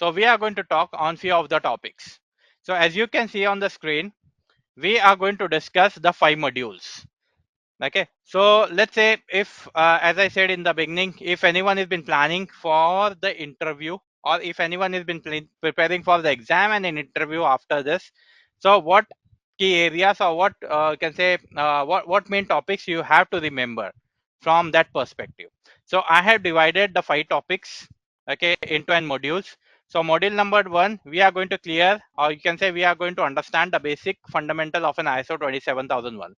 So we are going to talk on few of the topics. So as you can see on the screen, we are going to discuss the 5 modules. Okay, so let's say if as I said in the beginning, if anyone has been planning for the interview, or if anyone has been preparing for the exam and an interview after this, so what key areas, or what can say what main topics you have to remember from that perspective. So I have divided the 5 topics, okay, into n modules. So module number 1, we are going to clear, or you can say we are going to understand the basic fundamental of an ISO 27001.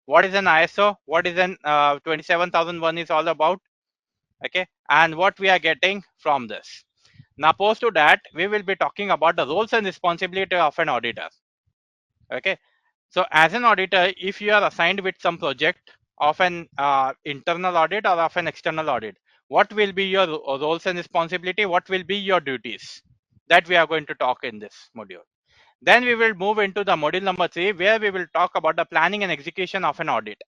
What is an ISO, what is an 27001 is all about, okay, and what we are getting from this. Now post to that, we will be talking about the roles and responsibility of an auditor. Okay, so as an auditor, if you are assigned with some project of an internal audit or of an external audit, what will be your roles and responsibility, what will be your duties, that we are going to talk in this module. Then we will move into the module number 3, where we will talk about the planning and execution of an audit.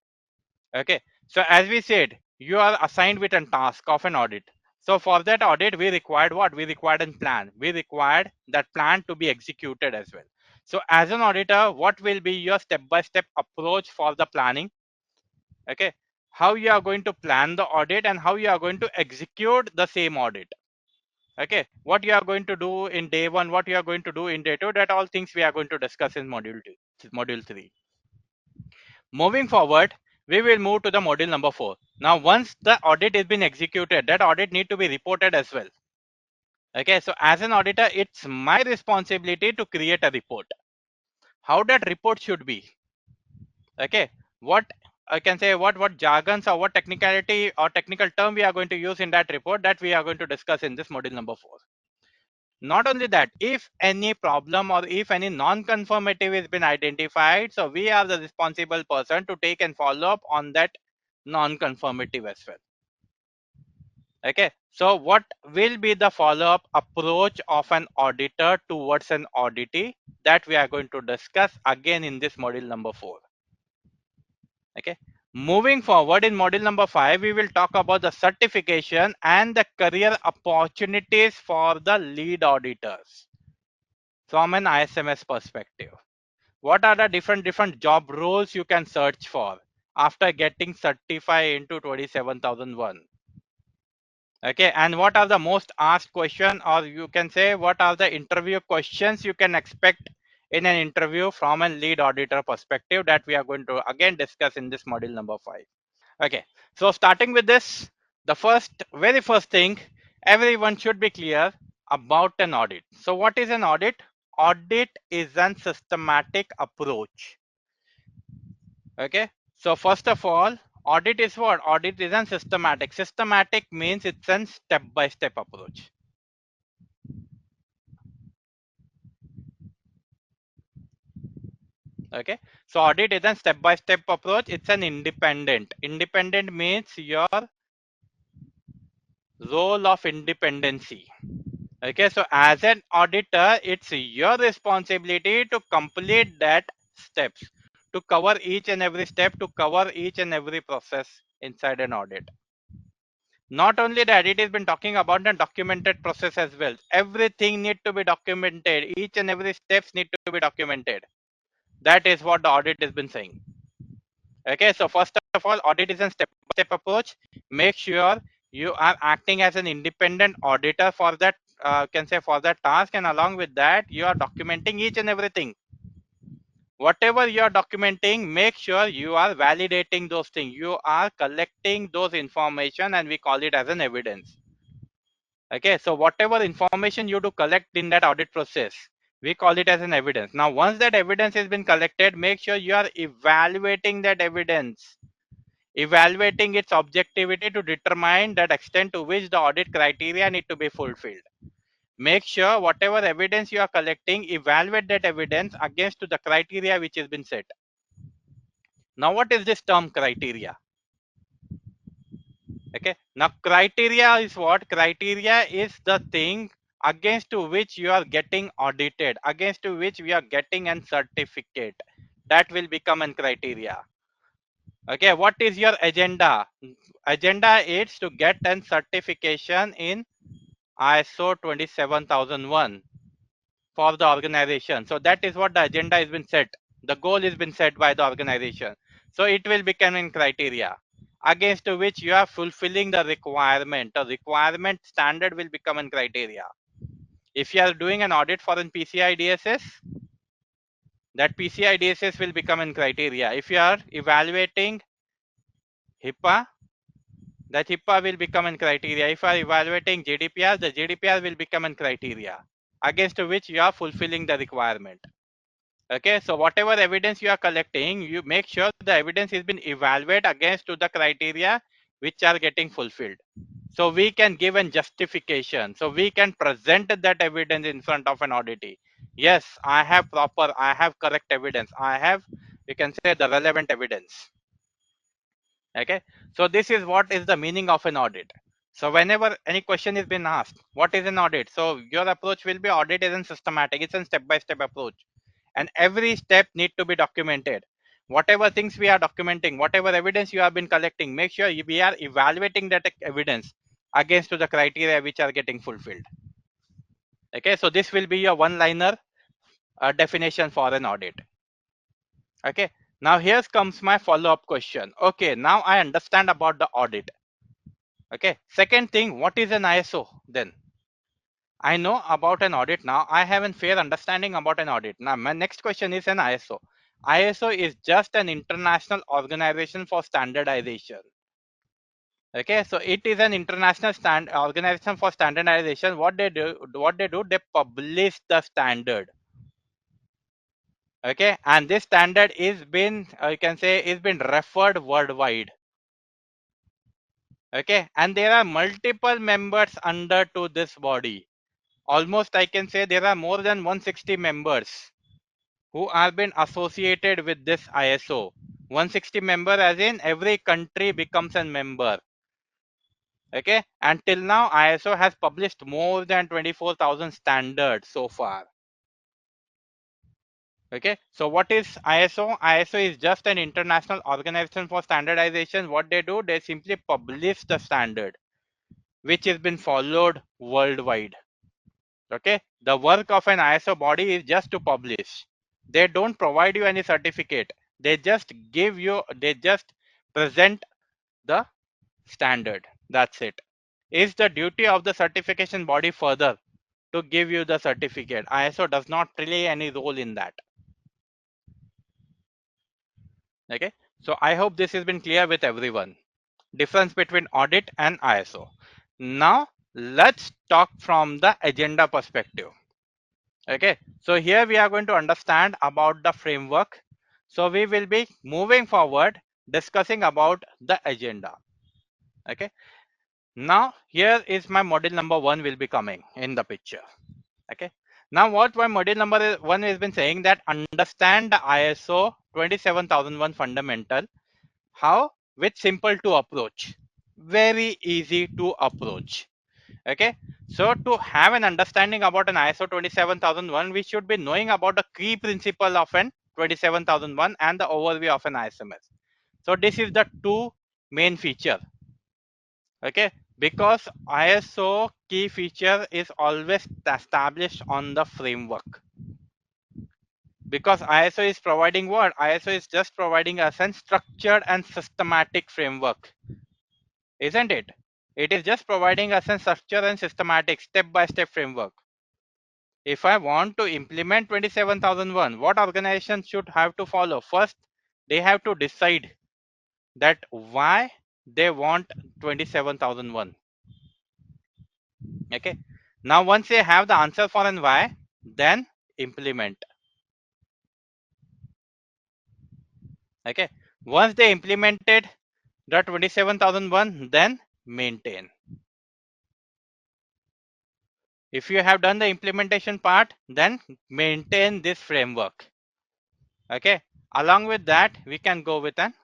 Okay, so as we said, you are assigned with a task of an audit. So for that audit, we required what? We required a plan. We required that plan to be executed as well. So as an auditor, what will be your step-by-step approach for the planning? Okay, how you are going to plan the audit and how you are going to execute the same audit. Okay, what you are going to do in day 1, what you are going to do in day 2, that all things we are going to discuss in module 3. Moving forward, we will move to the module number 4. Now, once the audit has been executed, that audit need to be reported as well. Okay, so as an auditor, it's my responsibility to create a report. How that report should be. Okay, what I can say, what jargons or what technicality or technical term we are going to use in that report, that we are going to discuss in this module number 4. Not only that, if any problem or if any non-conformative has been identified, so we are the responsible person to take and follow up on that non-conformative as well. Okay, so what will be the follow-up approach of an auditor towards an auditee, that we are going to discuss again in this module number 4. Okay, moving forward, in module number 5, we will talk about the certification and the career opportunities for the lead auditors from an ISMS perspective. What are the different job roles you can search for after getting certified into 27001? Okay, and what are the most asked question, or you can say what are the interview questions you can expect in an interview from a lead auditor perspective, that we are going to again discuss in this module number 5. Okay, so starting with this, the very first thing, everyone should be clear about an audit. So what is an audit? Audit is an systematic approach. Okay, so first of all, audit is what? Audit is an systematic. Systematic means it's a step-by-step approach. Okay, so audit is a step-by-step approach. It's an independent. Independent means your role of independency. Okay, so as an auditor, it's your responsibility to complete that steps, to cover each and every step, to cover each and every process inside an audit. Not only that, it has been talking about the documented process as well. Everything need to be documented. Each and every steps need to be documented. That is what the audit has been saying. Okay, so first of all, audit is a step-by-step approach. Make sure you are acting as an independent auditor for that, can say for that task, and along with that, you are documenting each and everything. Whatever you are documenting, make sure you are validating those things. You are collecting those information, and we call it as an evidence. Okay, so whatever information you do collect in that audit process, we call it as an evidence. Now, once that evidence has been collected, make sure you are evaluating that evidence, evaluating its objectivity to determine that extent to which the audit criteria need to be fulfilled. Make sure whatever evidence you are collecting, evaluate that evidence against to the criteria which has been set. Now, what is this term criteria? Okay, now criteria is what? Criteria is the thing against to which you are getting audited, against to which we are getting an certificate. That will become an criteria. Okay, what is your agenda? Agenda is to get an certification in ISO 27001 for the organization. So that is what the agenda has been set. The goal has been set by the organization. So it will become in criteria against which you are fulfilling the requirement. The requirement standard will become in criteria. If you are doing an audit for an PCI DSS, that PCI DSS will become in criteria. If you are evaluating HIPAA, that HIPAA will become in criteria. If you are evaluating GDPR, the GDPR will become in criteria against which you are fulfilling the requirement. Okay, so whatever evidence you are collecting, you make sure the evidence has been evaluated against to the criteria which are getting fulfilled. So we can give a justification. So we can present that evidence in front of an auditee. Yes, I have correct evidence. I have, you can say, the relevant evidence. Okay, so this is what is the meaning of an audit. So whenever any question is being asked, what is an audit? So your approach will be audit isn't systematic. It's a step-by-step approach, and every step need to be documented. Whatever things we are documenting, whatever evidence you have been collecting, make sure we are evaluating that evidence against to the criteria which are getting fulfilled. Okay, so this will be your one-liner definition for an audit. Okay, now here comes my follow-up question. Okay, now I understand about the audit. Okay, second thing, what is an ISO then? I know about an audit now. I have a fair understanding about an audit. Now, my next question is an ISO. ISO is just an international organization for standardization. Okay, so it is an international organization for standardization. They publish the standard. Okay, and this standard is been, you can say, is been referred worldwide. Okay, and there are multiple members under to this body. Almost I can say there are more than 160 members who are been associated with this ISO. 160 member as in every country becomes a member. Okay, until now ISO has published more than 24,000 standards so far. Okay, so what is ISO? ISO is just an international organization for standardization. What they do, they simply publish the standard which has been followed worldwide. Okay, the work of an ISO body is just to publish. They don't provide you any certificate. They just present the standard. That's it. Is the duty of the certification body further to give you the certificate? ISO does not play any role in that. Okay, so I hope this has been clear with everyone. Difference between audit and ISO. Now let's talk from the agenda perspective. Okay, so here we are going to understand about the framework. So we will be moving forward discussing about the agenda. Okay, now here is my module number 1 will be coming in the picture. Okay, now what my module number 1 has been saying, that understand the ISO 27001 fundamental. How? With simple to approach, very easy to approach. Okay, so to have an understanding about an ISO 27001, we should be knowing about the key principle of an 27001 and the overview of an ISMS. So this is the two main feature. Okay, because ISO key feature is always established on the framework. Because ISO is providing what? ISO is just providing us a structured and systematic framework, isn't it? It is just providing us a structured and systematic step-by-step framework. If I want to implement 27001, what organization should have to follow? First, they have to decide that why they want 27001. Okay. Now, once they have the answer for an why, then implement. Okay. Once they implemented the 27001, then maintain. If you have done the implementation part, then maintain this framework. Okay. Along with that, we can go with an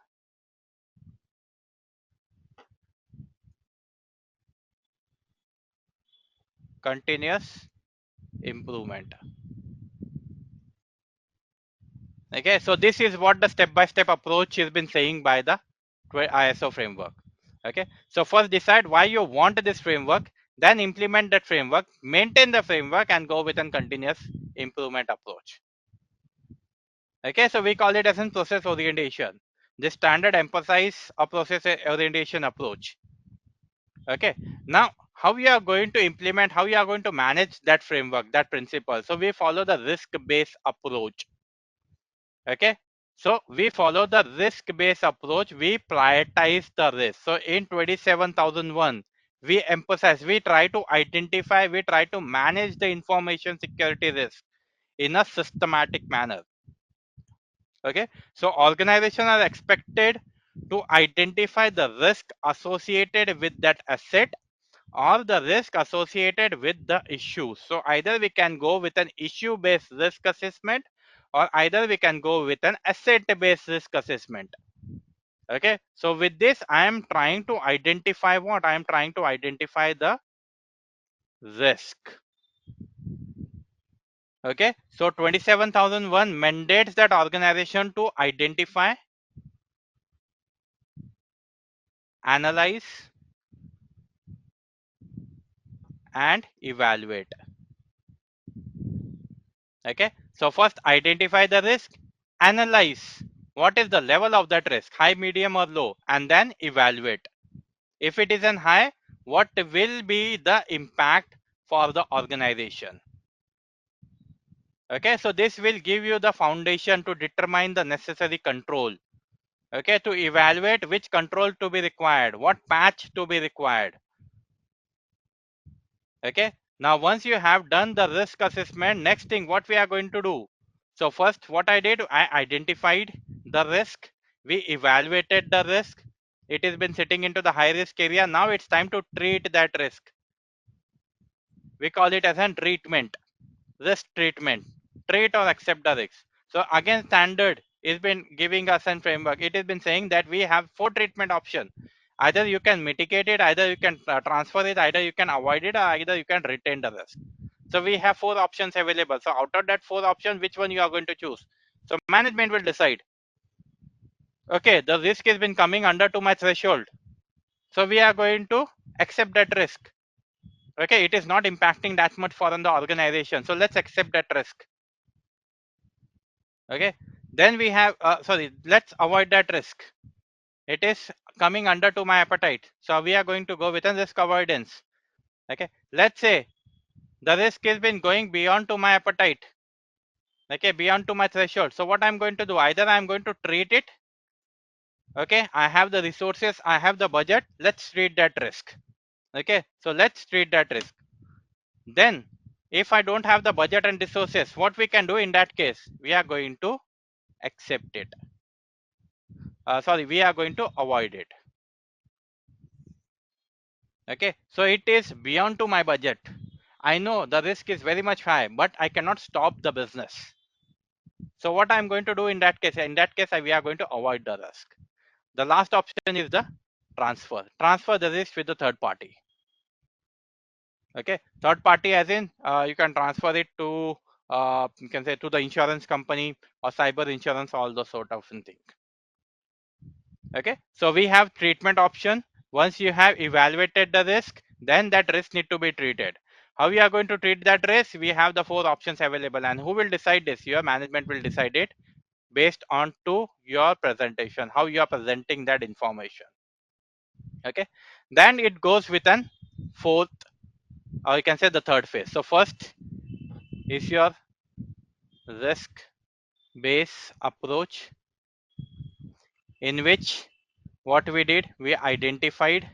continuous improvement. Okay, so this is what the step-by-step approach has been saying by the ISO framework. Okay, so first decide why you want this framework, then implement that framework, maintain the framework, and go with a continuous improvement approach. Okay, so we call it as a process orientation. This standard emphasize a process orientation approach. Okay, now how we are going to implement, how we are going to manage that framework, that principle. So we follow the risk based approach. Okay, so we follow the risk based approach, we prioritize the risk. So in 27001 we emphasize, we try to identify, we try to manage the information security risk in a systematic manner. Okay, so organizations are expected to identify the risk associated with that asset or the risk associated with the issue. So either we can go with an issue based risk assessment, or either we can go with an asset based risk assessment. Okay, so with this I am trying to identify what? I am trying to identify the risk. Okay, so 27001 mandates that organization to identify, analyze, and evaluate. Okay, so first identify the risk, analyze what is the level of that risk, high, medium, or low, and then evaluate. If it is an high, what will be the impact for the organization? Okay, so this will give you the foundation to determine the necessary control. Okay, to evaluate which control to be required, what patch to be required. Okay, now once you have done the risk assessment, next thing what we are going to do? So first what I did, I identified the risk, we evaluated the risk, it has been sitting into the high risk area. Now it's time to treat that risk. We call it as a treatment, risk treatment, treat or accept the risk. So again, standard has been giving us a framework. It has been saying that we have 4 treatment options. Either you can mitigate it, either you can transfer it, either you can avoid it, or either you can retain the risk. So we have 4 options available. So out of that 4 options, which one you are going to choose? So management will decide. Okay, the risk has been coming under to my threshold. So we are going to accept that risk. Okay, it is not impacting that much for the organization. So let's accept that risk. Okay, then we have, sorry, let's avoid that risk. It is coming under to my appetite. So we are going to go with a risk avoidance. Okay, let's say the risk has been going beyond to my appetite. Okay, beyond to my threshold. So what I'm going to do, either I'm going to treat it. Okay, I have the resources, I have the budget, let's treat that risk. Okay, so let's treat that risk. Then if I don't have the budget and resources, what we can do in that case, we are going to accept it. Sorry, we are going to avoid it. Okay, so it is beyond to my budget. I know the risk is very much high, but I cannot stop the business. So what I'm going to do in that case, we are going to avoid the risk. The last option is the transfer the risk with the third party. Okay, third party as in you can transfer it to you can say to the insurance company or cyber insurance, all those sort of thing. Okay, so we have treatment option. Once you have evaluated the risk, then that risk need to be treated. How we are going to treat that risk? We have the 4 options available, and who will decide this? Your management will decide it based on to your presentation, how you are presenting that information. Okay, then it goes with an fourth, or you can say the third phase. So first is your risk based approach, in which what we did, we identified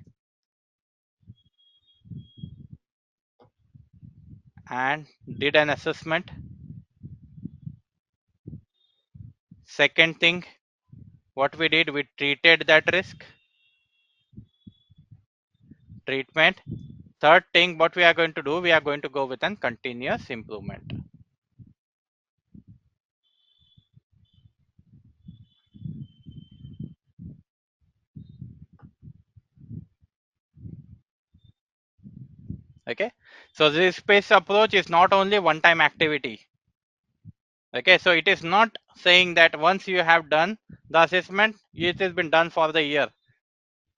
and did an assessment. Second thing, what we did, we treated that risk, treatment. Third thing, what we are going to do, we are going to go with a continuous improvement. Okay, so this space approach is not only one time activity. Okay, so it is not saying that once you have done the assessment, it has been done for the year,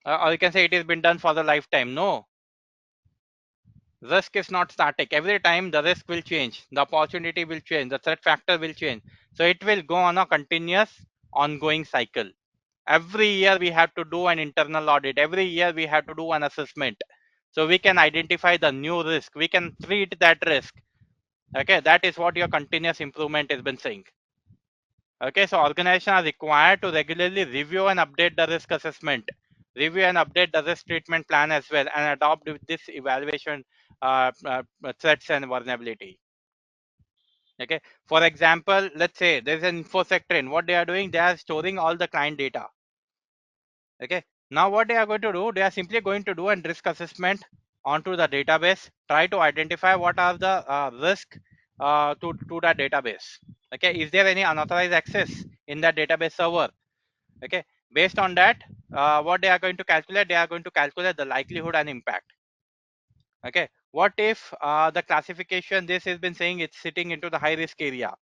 or you can say it has been done for the lifetime. No, Risk is not static. Every time the risk will change, the opportunity will change, the threat factor will change. So it will go on a continuous ongoing cycle. Every year we have to do an internal audit. Every year we have to do an assessment. So we can identify the new risk. We can treat that risk. Okay, that is what your continuous improvement has been saying. Okay, so organizations are required to regularly review and update the risk assessment, review and update the risk treatment plan as well, and adopt with this evaluation threats and vulnerability. Okay, for example, let's say there's an infosec train. What they are doing, they are storing all the client data. Okay, now what they are going to do, they are simply going to do a risk assessment onto the database, try to identify what are the risk to that database. Okay, is there any unauthorized access in that database server? Okay, based on that, what they are going to calculate, they are going to calculate the likelihood and impact. Okay, what if the classification, this has been saying it's sitting into the high risk area.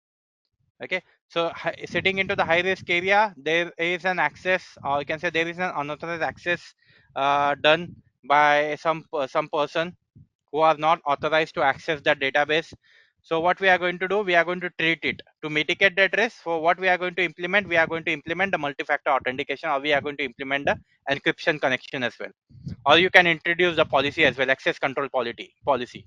Okay, so sitting into the high risk area, there is an access, or you can say there is an unauthorized access done by some person who are not authorized to access that database. So what we are going to do, we are going to treat it to mitigate that risk. For what we are going to implement, we are going to implement the multi-factor authentication, or we are going to implement the encryption connection as well, or you can introduce the policy as well, access control policy.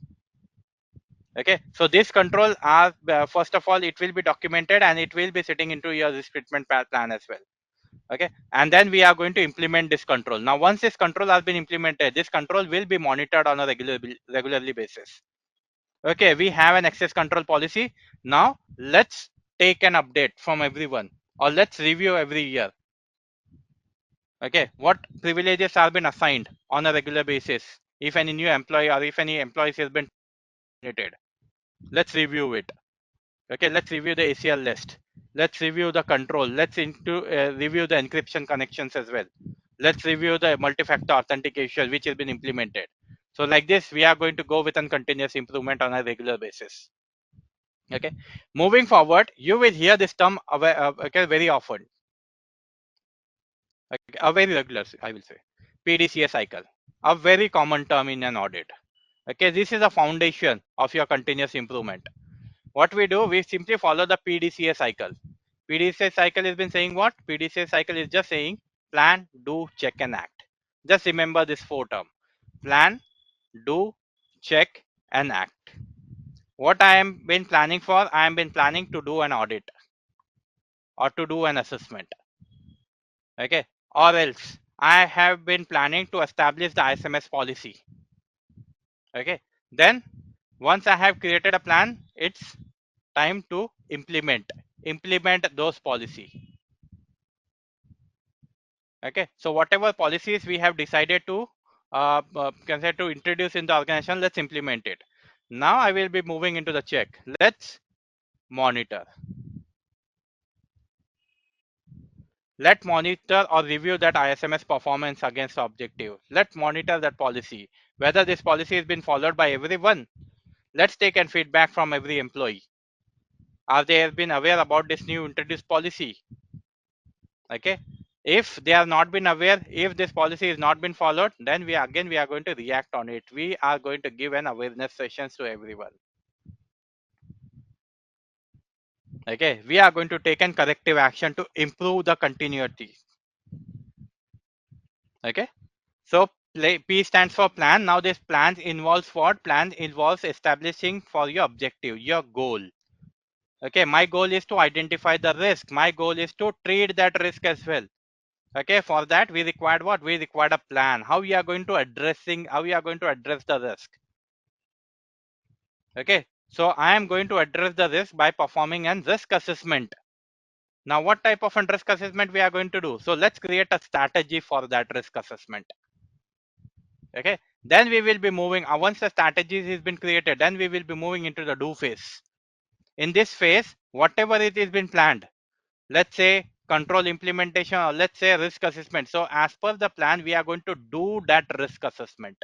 Okay, so this control are first of all it will be documented and it will be sitting into your risk treatment plan as well. Okay, and then we are going to implement this control. Now once this control has been implemented, this control will be monitored on a regularly basis. Okay, we have an access control policy. Now let's take an update from everyone, or let's review every year. Okay, what privileges have been assigned on a regular basis if any new employee or if any employees has been terminated. Let's review it. Okay, let's review the ACL list. Let's review the control. Let's review the encryption connections as well. Let's review the multi-factor authentication which has been implemented. So like this, we are going to go with a continuous improvement on a regular basis. Okay, moving forward, you will hear this term okay, very often. Okay, a very regular, I will say, PDCA cycle, a very common term in an audit. Okay, this is a foundation of your continuous improvement. What we do, we simply follow the PDCA cycle. PDCA cycle has been saying what? PDCA cycle is just saying plan, do, check, and act. Just remember this four term: plan, do, check, and act. What I am been planning for, I am been planning to do an audit or to do an assessment. Okay, or else I have been planning to establish the ISMS policy. Okay, then once I have created a plan, it's time to implement those policy. Okay, so whatever policies we have decided to consider to introduce in the organization, let's implement it. Now I will be moving into the check. Let's monitor. Let monitor or review that ISMS performance against objective. Let's monitor that policy, whether this policy has been followed by everyone. Let's take and feedback from every employee. Are they have been aware about this new introduced policy? Okay, if they have not been aware, if this policy is not been followed, then we are going to react on it. We are going to give an awareness sessions to everyone. Okay, we are going to take an corrective action to improve the continuity. Okay, so P stands for plan. Now this plan involves what? Plan involves establishing for your objective, your goal. Okay, my goal is to identify the risk. My goal is to treat that risk as well. Okay, for that we required what? We required a plan. How we are going to address the risk. Okay, so I am going to address the risk by performing a risk assessment. Now what type of a risk assessment we are going to do? So let's create a strategy for that risk assessment. Okay, then we will be moving, once the strategy has been created, then we will be moving into the do phase. In this phase, whatever it has been planned, let's say control implementation, or let's say risk assessment. So as per the plan, we are going to do that risk assessment.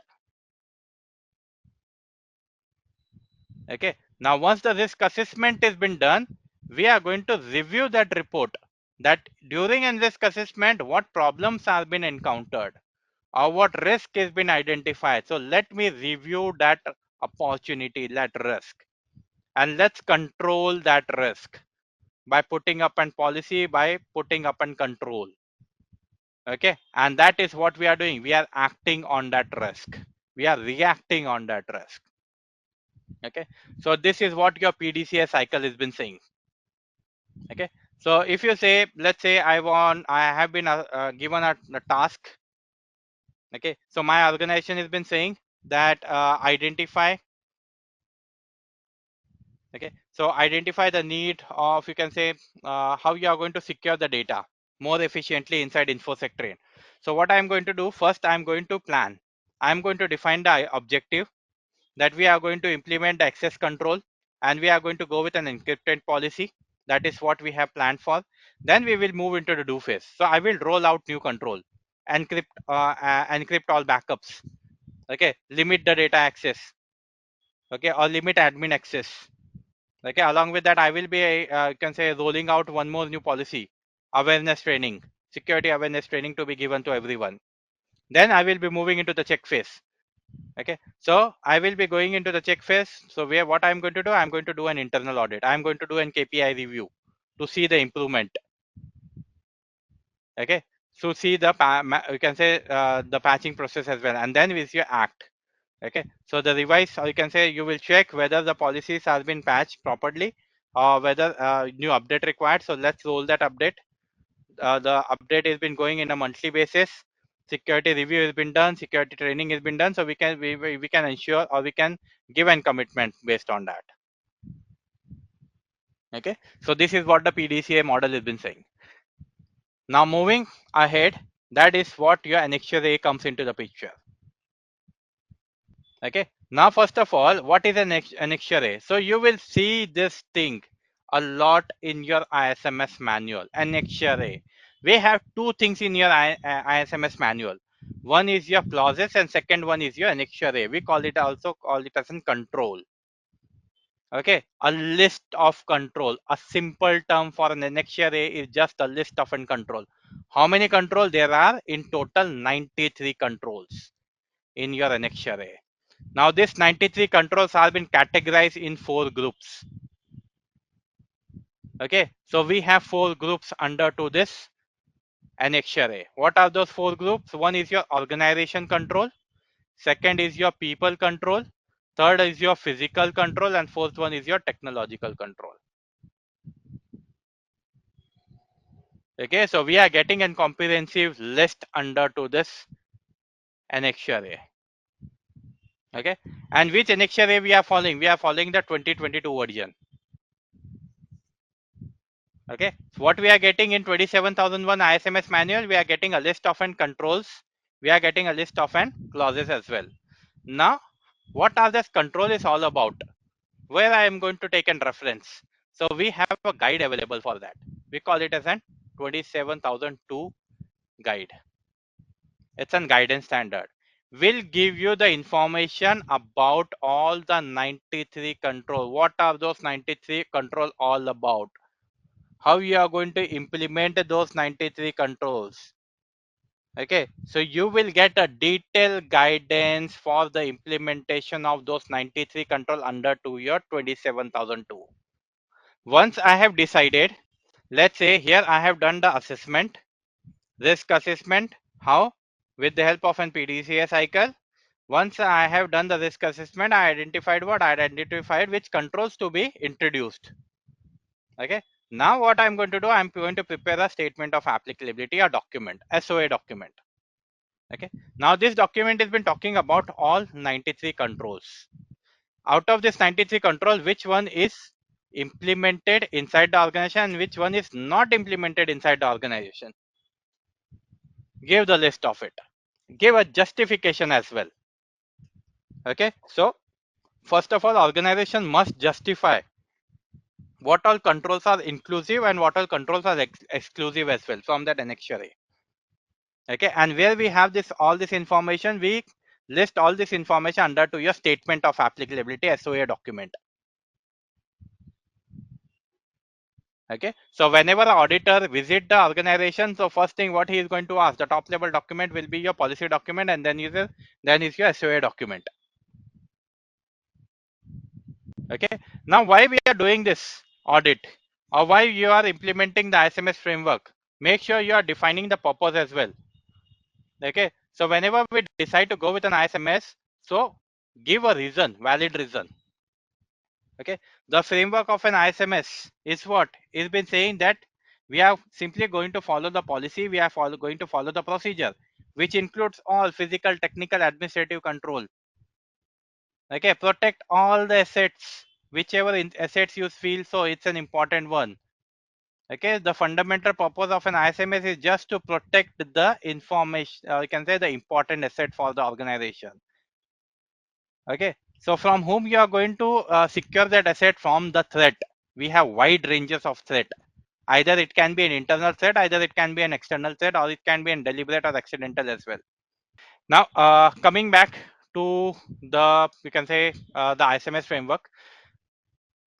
Okay, now once the risk assessment has been done, we are going to review that report, that during a risk assessment what problems have been encountered or what risk has been identified. So let me review that opportunity-led risk, and let's control that risk by putting up an policy, by putting up an control. Okay, and that is what we are doing. We are acting on that risk, we are reacting on that risk. Okay, so this is what your PDCA cycle has been saying. Okay, so if you say, let's say I have been given a task. Okay, so my organization has been saying that identify. Okay, so identify the need of, you can say, how you are going to secure the data more efficiently inside infosec train. So what I am going to do, first I am going to plan, I am going to define the objective, that we are going to implement the access control, and we are going to go with an encrypted policy. That is what we have planned for. Then we will move into the do phase. So I will roll out new control, encrypt all backups. Okay, limit the data access. Okay, or limit admin access. Okay, along with that I will be you can say rolling out one more new policy, awareness training, security awareness training to be given to everyone. Then I will be moving into the check phase. Okay, so I will be going into the check phase. So where what I'm going to do, I'm going to do an internal audit, I'm going to do an KPI review to see the improvement. Okay, so see the you can say the patching process as well, and then with your act. Okay, so the revise, or you can say you will check whether the policies has been patched properly, or whether new update required. So let's roll that update. The update has been going in a monthly basis. Security review has been done, security training has been done, so we can ensure, or we can give an commitment based on that. Okay, so this is what the PDCA model has been saying. Now moving ahead, that is what your annexure A comes into the picture. Okay, now first of all, what is an annexure A? So you will see this thing a lot in your ISMS manual. Annexure A, we have two things in your ISMS manual. One is your clauses, and second one is your annexure A. We call it as a control. Okay, a list of control. A simple term for an annexure A is just a list of an control. How many control there are? In total 93 controls in your annexure A. Now this 93 controls have been categorized in 4 groups. Okay, so we have 4 groups under to this annexure A. What are those 4 groups? One is your organization control, second is your people control, third is your physical control, and fourth one is your technological control. Okay, so we are getting a comprehensive list under to this annexure A. Okay, and which annexure A we are following? We are following the 2022 version. Okay, so what we are getting in 27001 ISMS manual, we are getting a list of and controls, we are getting a list of and clauses as well. Now what are this control is all about, where I am going to take a reference. So we have a guide available for that. We call it as an 27002 guide. It's a guidance standard, will give you the information about all the 93 control. What are those 93 control all about? How you are going to implement those 93 controls. Okay, so you will get a detailed guidance for the implementation of those 93 control under to your 27002. Once I have decided, let's say here I have done the assessment, risk assessment. How? With the help of an PDCA cycle. Once I have done the risk assessment, I identified what? I identified which controls to be introduced. Okay, now what I'm going to do, I'm going to prepare a statement of applicability, a document, SOA document. Okay, now this document has been talking about all 93 controls. Out of this 93 control, which one is implemented inside the organization and which one is not implemented inside the organization? Give the list of it, give a justification as well. Okay, so first of all, organization must justify what all controls are inclusive and what all controls are exclusive as well from that annexure A. Okay, and where we have this all this information, we list all this information under to your statement of applicability SOA document. Okay, so whenever an auditor visit the organization, so first thing what he is going to ask, the top level document will be your policy document, and then is your SOA document. Okay. Now, why we are doing this audit, or why you are implementing the ISMS framework? Make sure you are defining the purpose as well. Okay. So whenever we decide to go with an ISMS, so give a reason, valid reason. Okay. The framework of an ISMS is what? It's been saying that we are simply going to follow the policy, we are going to follow the procedure, which includes all physical, technical, administrative control. Okay, protect all the assets, whichever assets you feel so it's an important one. Okay, the fundamental purpose of an ISMS is just to protect the information, you can say the important asset for the organization. Okay, so from whom you are going to secure that asset? From the threat. We have wide ranges of threat. Either it can be an internal threat, either it can be an external threat, or it can be an deliberate or accidental as well. Now, coming back to the, you can say the ISMS framework.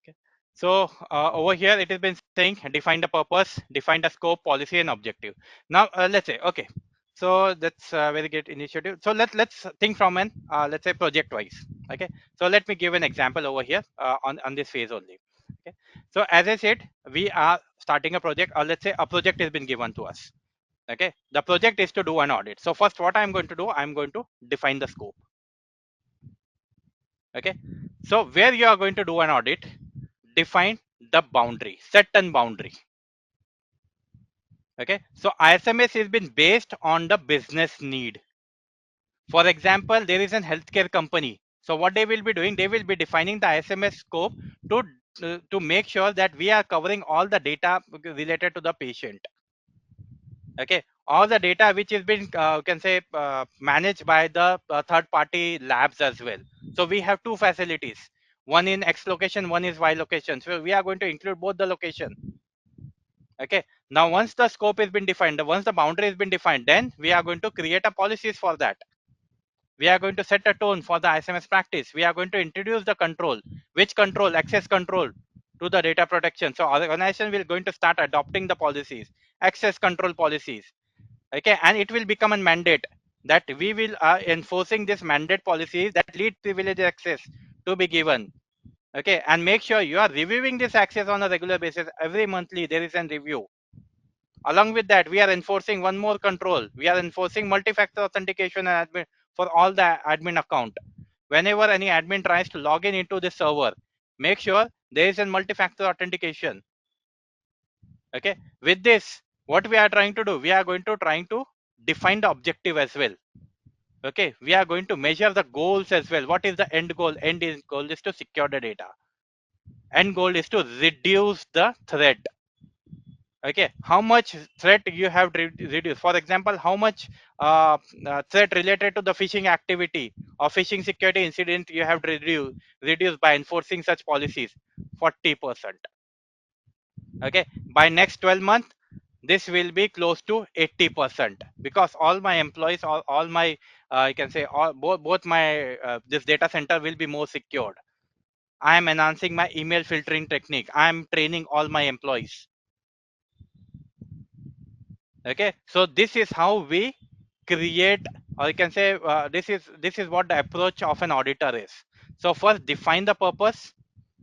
Okay. So over here it has been saying define the purpose, define the scope, policy, and objective. Now let's say, okay, so that's a very good initiative. So let's think from an let's say project wise. Okay, so let me give an example over here on this phase only. Okay, so as I said, we are starting a project, or let's say a project has been given to us. Okay, the project is to do an audit. So first, what I'm going to do, I'm going to define the scope. Okay, so where you are going to do an audit, define the boundary, certain boundary. Okay, so ISMS has been based on the business need. For example, there is a healthcare company, so what they will be doing, they will be defining the ISMS scope to make sure that we are covering all the data related to the patient. Okay, all the data which is been can say managed by the third party labs as well. So we have two facilities, one in X location, one is Y location, so we are going to include both the location. Okay, now once the scope has been defined, once the boundary has been defined, then we are going to create a policies for that. We are going to set a tone for the ISMS practice. We are going to introduce the control, which control, access control to the data protection. So our organization will going to start adopting the policies, access control policies. Okay, and it will become a mandate that we will enforcing this mandate policies that lead privilege access to be given. Okay, and make sure you are reviewing this access on a regular basis. Every monthly there is a review. Along with that, we are enforcing one more control. We are enforcing multi-factor authentication and admin for all the admin account. Whenever any admin tries to log in into the server, make sure there is a multi-factor authentication. Okay, with this, what we are trying to do, we are going to trying to define the objective as well. Okay, we are going to measure the goals as well. What is the end goal? Goal is to secure the data. End goal is to reduce the threat. Okay, how much threat you have reduced? For example, how much threat related to the phishing activity or phishing security incident you have reduced by enforcing such policies? 40%. Okay, by next 12 months this will be close to 80%, because all my employees, all my I can say all both my this data center will be more secured. I am enhancing my email filtering technique. I am training all my employees. Okay, so this is how we create, or you can say this is what the approach of an auditor is. So first define the purpose.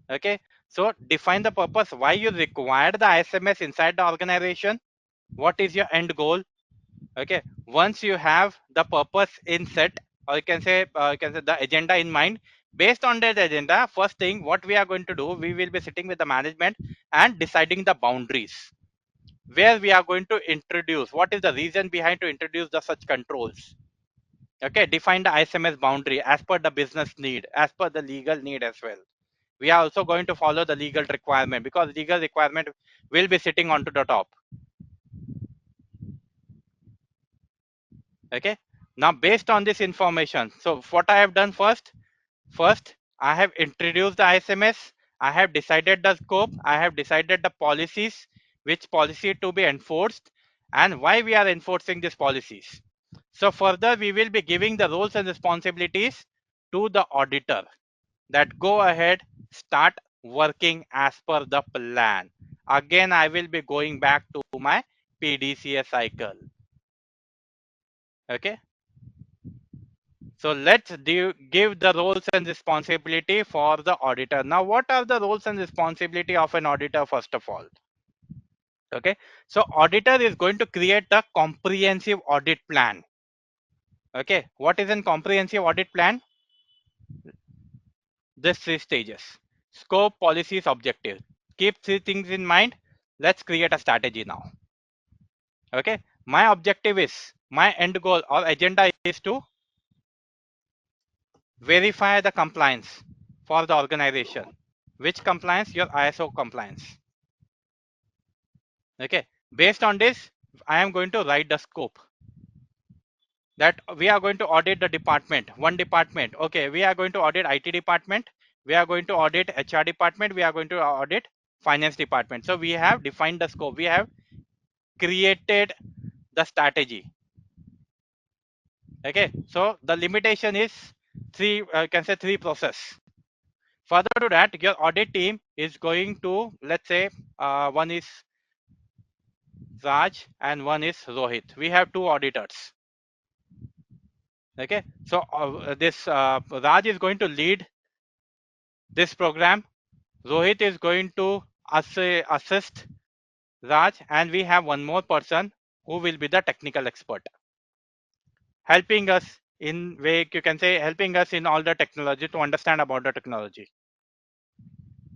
Okay, so define the purpose, why you require the ISMS inside the organization, what is your end goal. Okay, once you have the purpose in set, or you can say the agenda in mind, based on that agenda, first thing what we are going to do, we will be sitting with the management and deciding the boundaries where we are going to introduce, what is the reason behind to introduce the such controls. Okay, define the ISMS boundary as per the business need, as per the legal need as well. We are also going to follow the legal requirement, because legal requirement will be sitting onto the top. Okay, now based on this information, so what I have done first I have introduced the ISMS, I have decided the scope, I have decided the policies, which policy to be enforced, and why we are enforcing these policies. So further we will be giving the roles and responsibilities to the auditor, that go ahead, start working as per the plan. Again I will be going back to my PDCA cycle. Okay, So let's give the roles and responsibility for the auditor. Now, what are the roles and responsibility of an auditor first of all? Okay, so auditor is going to create a comprehensive audit plan. Okay, what is a comprehensive audit plan? This three stages: scope, policies, objective. Keep three things in mind. Let's create a strategy now. Okay, my objective is, my end goal or agenda is to verify the compliance for the organization. Which compliance? Your ISO compliance. Okay, based on this, I am going to write the scope, that we are going to audit the department, one department. Okay, we are going to audit IT department, we are going to audit HR department, we are going to audit finance department. So we have defined the scope, we have created the strategy. Okay, so the limitation is three, can say three process. Further to that, your audit team is going to, let's say, one is Raj and one is Rohit. We have two auditors. Okay, so this Raj is going to lead this program. Rohit is going to assist Raj, and we have one more person who will be the technical expert, helping us in way, you can say, helping us in all the technology to understand about the technology.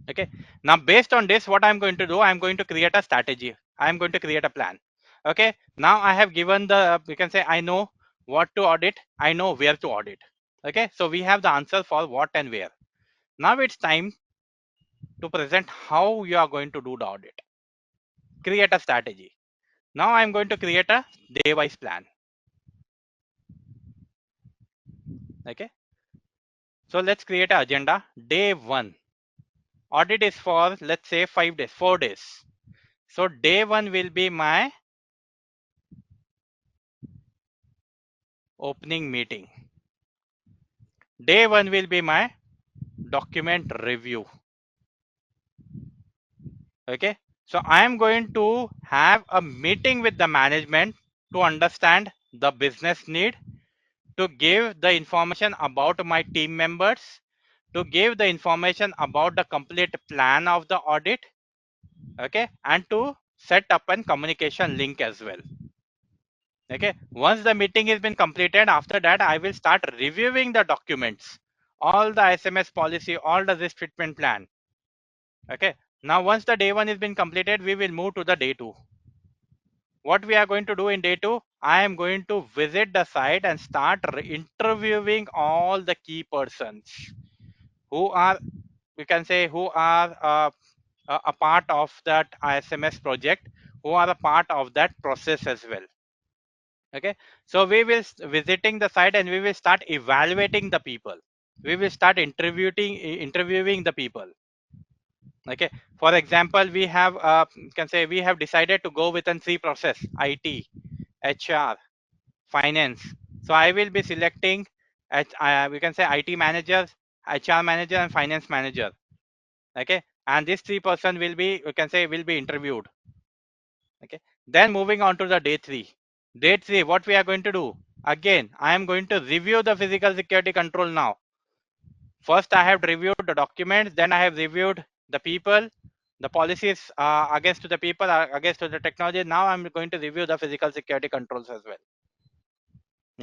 Okay, now based on this, what I'm going to do, I'm going to create a strategy, I'm going to create a plan. Okay, now I have given the, you can say, I know what to audit, I know where to audit. Okay, so we have the answer for what and where. Now it's time to present how you are going to do the audit. Create a strategy. Now I'm going to create a day wise plan. Okay, so let's create an agenda. Day 1 audit is for, let's say, 5 days, 4 days. So day 1 will be my opening meeting. Day 1 will be my document review. Okay, so I am going to have a meeting with the management to understand the business need, to give the information about my team members, to give the information about the complete plan of the audit. Okay, and to set up a communication link as well. Okay, once the meeting has been completed, after that I will start reviewing the documents, all the SMS policy, all the risk treatment plan. Okay, now once the day 1 has been completed, we will move to the day 2. What we are going to do in day 2, I am going to visit the site and start interviewing all the key persons who are, we can say, who are a part of that ISMS project, who are a part of that process as well. Okay, so we will visiting the site and we will start evaluating the people, we will start interviewing the people. Okay, for example, we have can say we have decided to go with an three process: IT, HR, finance. So I will be selecting we can say IT manager, HR manager, and finance manager. Okay, and this three person will be, you can say, will be interviewed. Okay, then moving on to the day 3. Day 3, what we are going to do, again I am going to review the physical security control. Now first I have reviewed the documents, then I have reviewed the people, the policies against to the people, against to the technology. Now I'm going to review the physical security controls as well.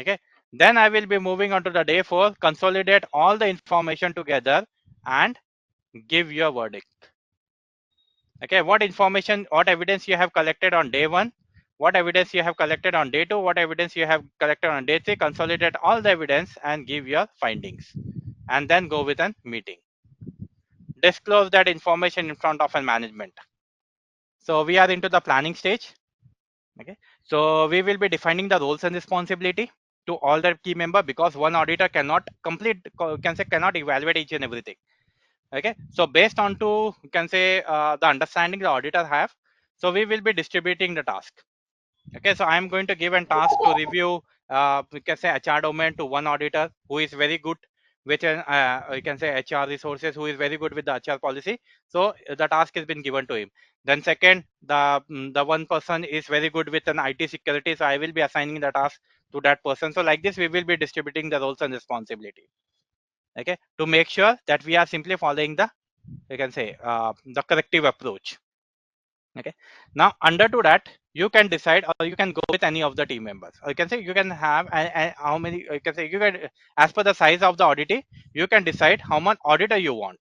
Okay, then I will be moving on to the day 4, consolidate all the information together and give your verdict. Okay, what information, what evidence you have collected on day 1, what evidence you have collected on day 2, what evidence you have collected on day 3, consolidate all the evidence and give your findings, and then go with a meeting, disclose that information in front of a management. So we are into the planning stage. Okay, so we will be defining the roles and responsibility to all the key member, because one auditor cannot complete, can say, cannot evaluate each and everything. Okay, so based on to, you can say, the understanding the auditor have, so we will be distributing the task. Okay, so I am going to give a task to review, we can say, HR domain to one auditor who is very good with you can say HR resources, who is very good with the HR policy. So the task has been given to him. Then second, the one person is very good with an IT security, so I will be assigning the task to that person. So like this, we will be distributing the roles and responsibility. Okay, to make sure that we are simply following the, you can say, the corrective approach. Okay, now under to that, you can decide, or you can go with any of the team members, or you can say you can have how many, you can say you can, as per the size of the audit, you can decide how much auditor you want.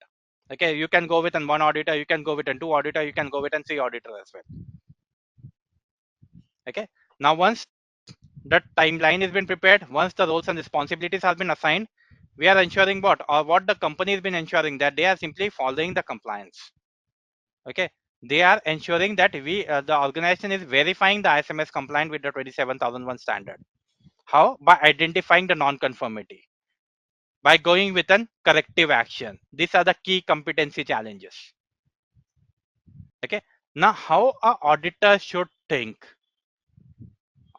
Okay, you can go with an one auditor, you can go with an two auditor, you can go with an three auditor as well. Okay, now once the timeline has been prepared, once the roles and responsibilities have been assigned, we are ensuring what, or what the company has been ensuring, that they are simply following the compliance. Okay, they are ensuring that the organization is verifying the ISMS compliant with the 27001 standard. How? By identifying the non-conformity, by going with an corrective action. These are the key competency challenges. Okay, now how a auditor should think.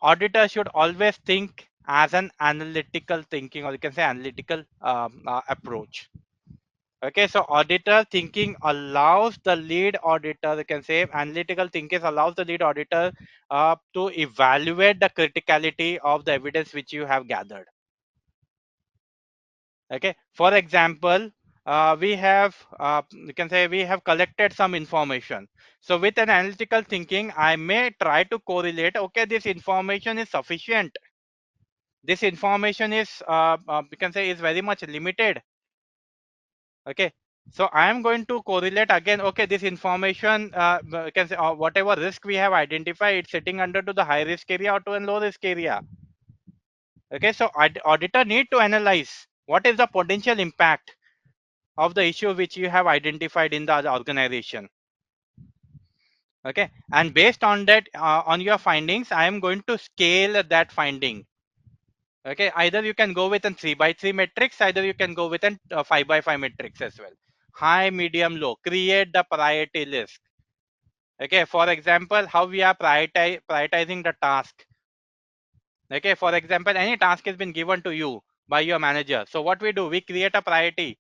Auditor should always think as an analytical thinking, or you can say analytical approach. Okay, so auditor thinking allows the lead auditor, you can say analytical thinking allows the lead auditor to evaluate the criticality of the evidence which you have gathered. Okay, for example, we have, you can say we have collected some information. So with an analytical thinking, I may try to correlate, okay, this information is sufficient. This information is, you can say, is very much limited. Okay, so I am going to correlate again, okay, this information, you can say, whatever risk we have identified, it's sitting under to the high risk area or to a low risk area. Okay, so auditor need to analyze what is the potential impact of the issue which you have identified in the other organization. Okay, and based on that, on your findings, I am going to scale that finding. Okay, either you can go with a 3 by 3 matrix, either you can go with a 5 by 5 matrix as well. High, medium, low. Create the priority list. Okay, for example, how we are prioritizing the task. Okay, for example, any task has been given to you by your manager. So what we do, we create a priority.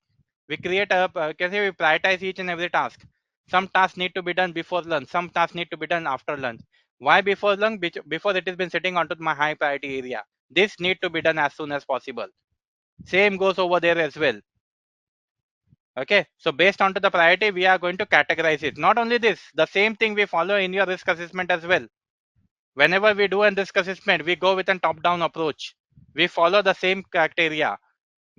We create a, can say we prioritize each and every task. Some tasks need to be done before lunch. Some tasks need to be done after lunch. Why before lunch? Before it has been sitting onto my high priority area. This need to be done as soon as possible. Same goes over there as well. Okay, so based on to the priority, we are going to categorize it. Not only this, the same thing we follow in your risk assessment as well. Whenever we do a risk assessment, we go with a top-down approach. We follow the same criteria.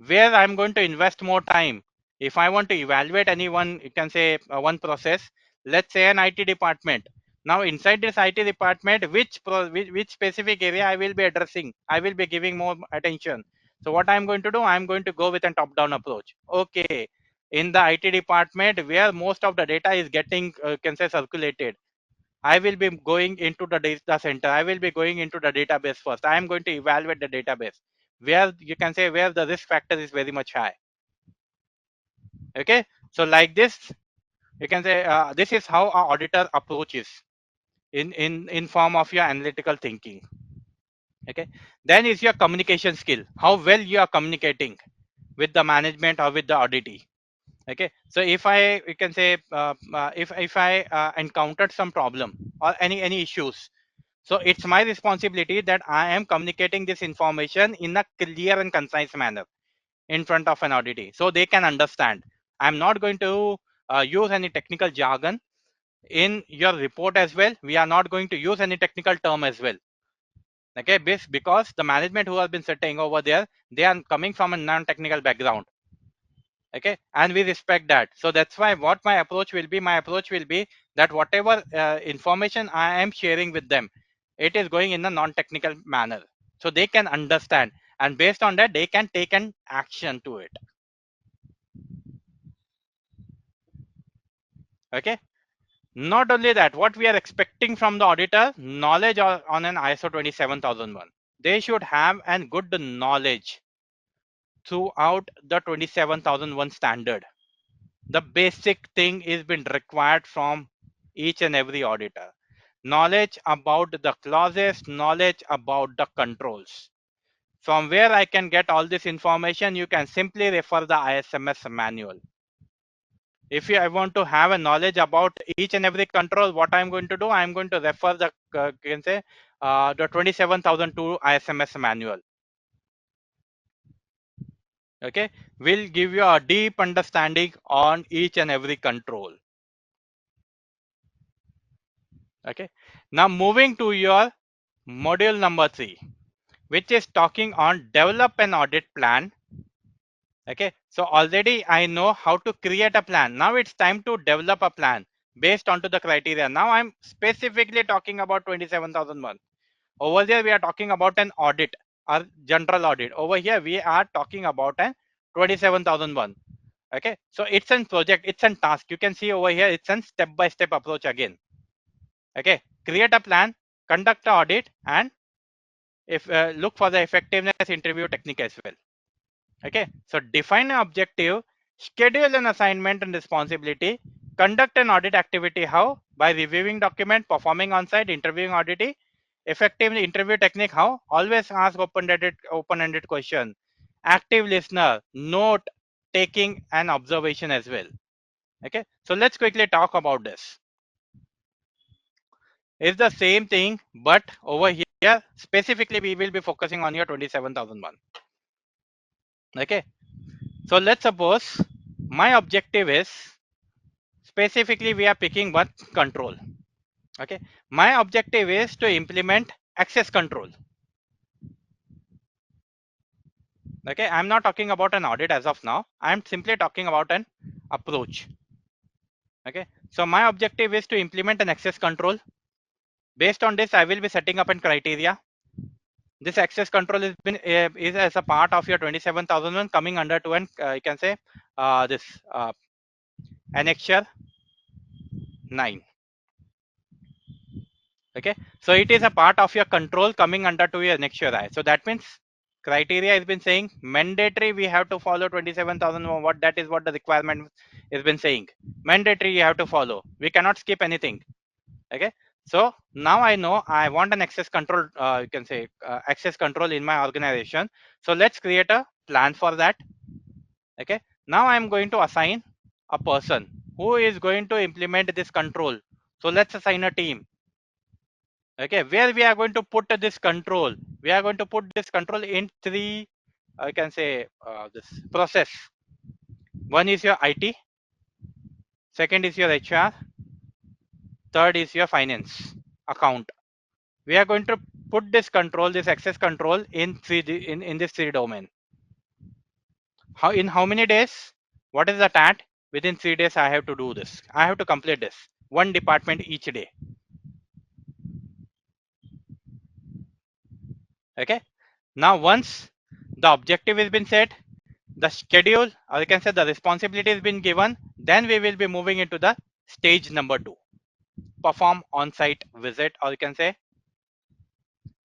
Where I'm going to invest more time. If I want to evaluate any one, you can say one process, let's say an IT department. Now inside this IT department, which specific area I will be addressing, I will be giving more attention. So what I'm going to do, I'm going to go with a top-down approach. Okay, in the IT department where most of the data is getting, can say, circulated, I will be going into the data center. I will be going into the database first. I am going to evaluate the database where, you can say, where the risk factor is very much high. Okay, so like this, you can say this is how our auditor approaches in form of your analytical thinking. Okay, then is your communication skill. How well you are communicating with the management or with the auditee. Okay, so if I, you can say, if I encountered some problem or any issues, so it's my responsibility that I am communicating this information in a clear and concise manner in front of an auditee so they can understand. I'm not going to use any technical jargon in your report as well. We are not going to use any technical term as well. Okay, because the management who has been sitting over there, they are coming from a non-technical background. Okay, and we respect that. So that's why what my approach will be, that whatever information I am sharing with them, it is going in a non-technical manner so they can understand, and based on that they can take an action to it. Okay, not only that, what we are expecting from the auditor, knowledge on an ISO 27001. They should have an good knowledge throughout the 27001 standard. The basic thing is been required from each and every auditor. Knowledge about the clauses, knowledge about the controls. From where I can get all this information, you can simply refer the ISMS manual. If I want to have a knowledge about each and every control, what I'm going to do, I'm going to refer the, can say, the 27002 ISMS manual. Okay, will give you a deep understanding on each and every control. Okay, now moving to your module number 3, which is talking on develop an audit plan. Okay, so already I know how to create a plan. Now it's time to develop a plan based onto the criteria. Now I'm specifically talking about 27001. Over there we are talking about an audit or general audit. Over here we are talking about an 27001. Okay, so it's a project, it's a task. You can see over here it's a step by step approach again. Okay, create a plan, conduct the audit, and if look for the effectiveness interview technique as well. Okay, so define an objective, schedule an assignment and responsibility, conduct an audit activity. How? By reviewing document, performing on-site, interviewing auditee. Effective interview technique. How? Always ask open-ended question. Active listener, note taking and observation as well. Okay, so let's quickly talk about this. It's the same thing, but over here specifically we will be focusing on your 27001. Okay, so let's suppose my objective is, specifically we are picking one control. Okay, my objective is to implement access control. Okay, I'm not talking about an audit as of now, I'm simply talking about an approach. Okay, so my objective is to implement an access control. Based on this I will be setting up a criteria. This access control is been is as a part of your 27001, coming under to an you can say this annexure 9. Okay, so it is a part of your control coming under to your annexure I. So that means criteria has been saying mandatory we have to follow 27001. What that is what the requirement has been saying, mandatory you have to follow, we cannot skip anything. Okay, so now I know I want an access control, you can say access control in my organization. So let's create a plan for that. Okay, now I'm going to assign a person who is going to implement this control. So let's assign a team. Okay, where we are going to put this control, we are going to put this control in 3 I can say this process. One is your IT, second is your HR, third is your finance account. We are going to put this control, this access control in 3 in this 3 domain. How, in how many days? What is the TAT? Within 3 days I have to do this, I have to complete this, one department each day. Okay, now once the objective has been set, the schedule or you can say the responsibility has been given, then we will be moving into the stage number 2, perform on-site visit or you can say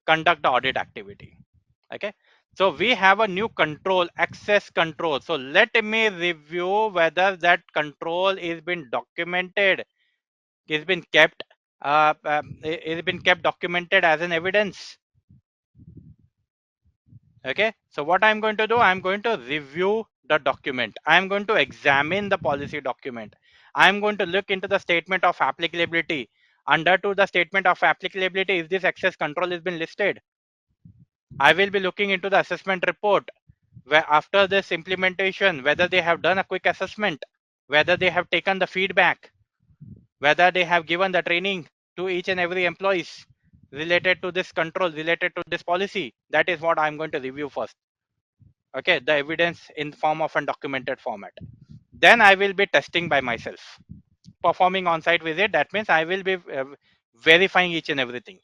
conduct the audit activity. Okay, so we have a new control, access control. So let me review whether that control is been documented, is been kept is been kept documented as an evidence. Okay, so what I'm going to do, I'm going to review the document, I'm going to examine the policy document, I'm going to look into the statement of applicability. Under to the statement of applicability, if this access control has been listed, I will be looking into the assessment report, where after this implementation whether they have done a quick assessment, whether they have taken the feedback, whether they have given the training to each and every employees related to this control, related to this policy. That is what I'm going to review first. Okay, the evidence in form of a documented format. Then I will be testing by myself, performing on-site visit. That means I will be verifying each and everything.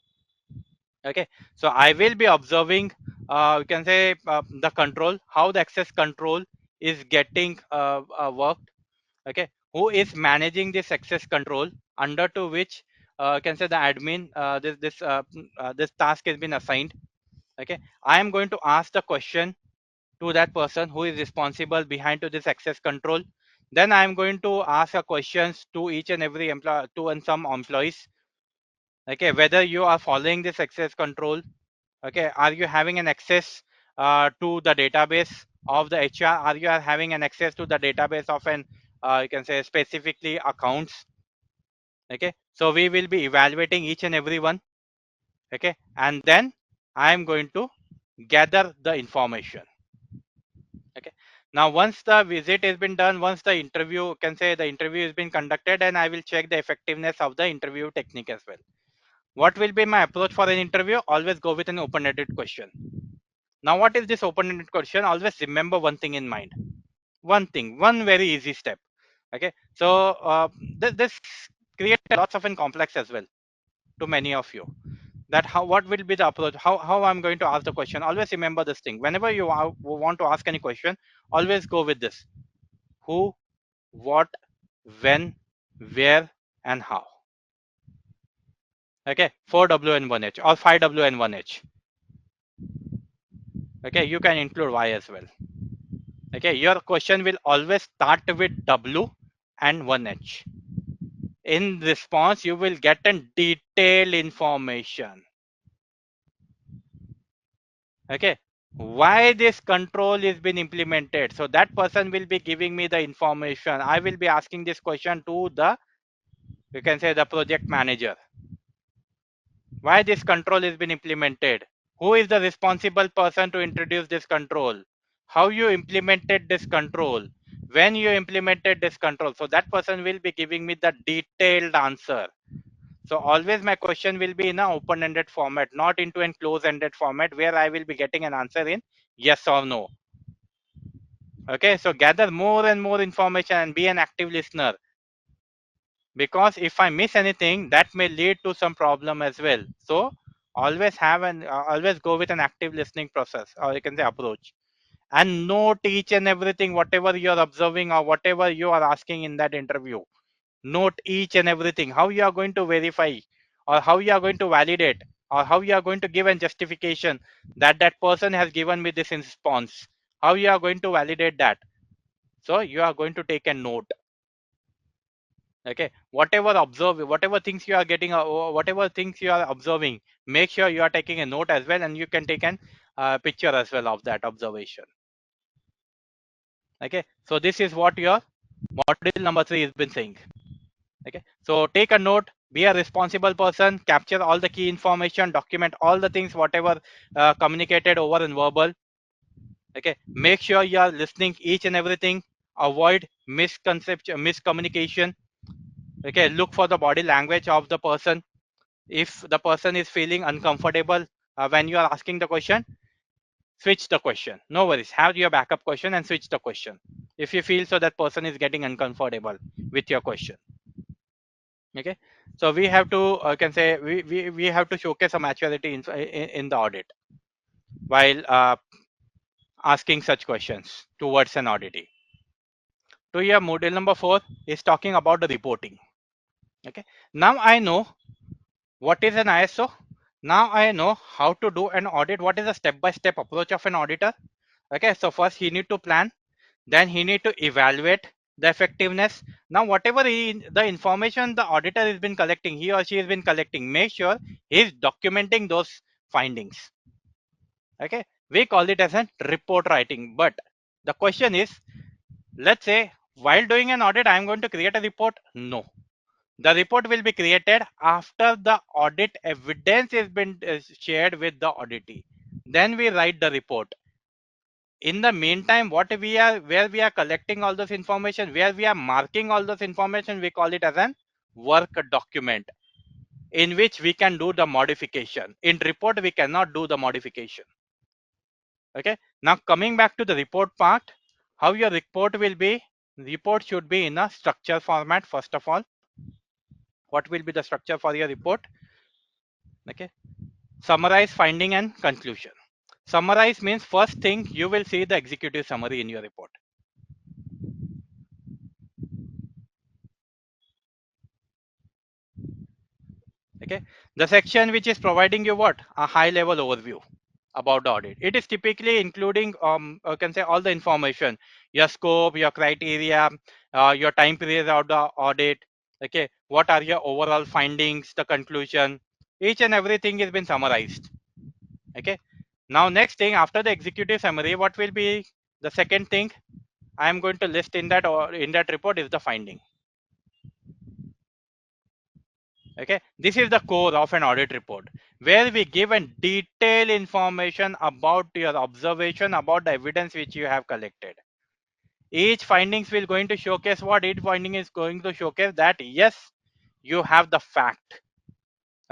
Okay, so I will be observing you can say the control, how the access control is getting worked. Okay, who is managing this access control, under to which you can say the admin this task has been assigned. Okay, I am going to ask the question to that person who is responsible behind to this access control. Then I am going to ask a questions to each and every employee, to and some employees. Okay, whether you are following this access control. Okay, are you having an access to the database of the HR? Are you are having an access to the database of an you can say specifically accounts? Okay, so we will be evaluating each and every one. Okay, and then I am going to gather the information. Okay, now once the visit has been done, once the interview, can say the interview has been conducted, and I will check the effectiveness of the interview technique as well. What will be my approach for an interview? Always go with an open-ended question. Now what is this open-ended question? Always remember one thing in mind. One thing, one very easy step. Okay, so this creates lots of complex as well to many of you, that how, what will be the approach, how I'm going to ask the question. Always remember this thing. Whenever you want to ask any question, always go with this: who, what, when, where, and how. Okay, 4W and 1H or 5W and 1H. Okay, you can include Y as well. Okay, your question will always start with W and 1H. In response, you will get a detailed information. Okay, why this control is been implemented? So that person will be giving me the information. I will be asking this question to the, you can say, the project manager. Why this control has been implemented? Who is the responsible person to introduce this control? How you implemented this control? When you implemented this control? So that person will be giving me the detailed answer. So always my question will be in an open-ended format, not into a close-ended format where I will be getting an answer in yes or no. Okay, so gather more and more information and be an active listener, because if I miss anything, that may lead to some problem as well. So always have an always go with an active listening process, or you can say approach, and note each and everything, whatever you are observing or whatever you are asking in that interview. Note each and everything, how you are going to verify, or how you are going to validate, or how you are going to give a justification that that person has given me this response. How you are going to validate that? So you are going to take a note. Okay, whatever things you are getting, whatever things you are observing, make sure you are taking a note as well, and you can take an picture as well of that observation. Okay, so this is what your module number 3 has been saying. Okay, so take a note, be a responsible person, capture all the key information, document all the things whatever communicated over and verbal. Okay, make sure you are listening each and everything, avoid miscommunication. Okay, look for the body language of the person. If the person is feeling uncomfortable when you are asking the question, switch the question. No worries, have your backup question and switch the question if you feel so that person is getting uncomfortable with your question. Okay, so we have to can say we have to showcase a maturity in the audit while asking such questions towards an auditee. To your module number 4 is talking about the reporting. Okay, now I know what is an ISO. Now I know how to do an audit. What is the step-by-step approach of an auditor? Okay, so first he need to plan, then he need to evaluate the effectiveness. Now whatever the information the auditor has been collecting, he or she has been collecting, make sure he is documenting those findings. Okay, we call it as a report writing. But the question is, let's say while doing an audit, I am going to create a report. No, the report will be created after the audit evidence has been shared with the auditee. Then we write the report. In the meantime, what we are, where we are collecting all those information, where we are marking all those information, we call it as an work document in which we can do the modification. In report, we cannot do the modification. Okay. Now coming back to the report part, how your report will be. Report should be in a structure format. First of all, what will be the structure for your report? Okay. Summarize, finding, and conclusion. Summarize means first thing you will see the executive summary in your report. Okay, the section which is providing you what, a high level overview about the audit. It is typically including you can say all the information, your scope, your criteria, your time period of the audit. Okay, what are your overall findings, the conclusion, each and everything has been summarized. Okay, now next thing after the executive summary, what will be the second thing I am going to list in that, or in that report, is the finding. Okay, this is the core of an audit report, where we give a detailed information about your observation, about the evidence which you have collected. Each findings will going to showcase what each finding is going to showcase, that yes, you have the fact.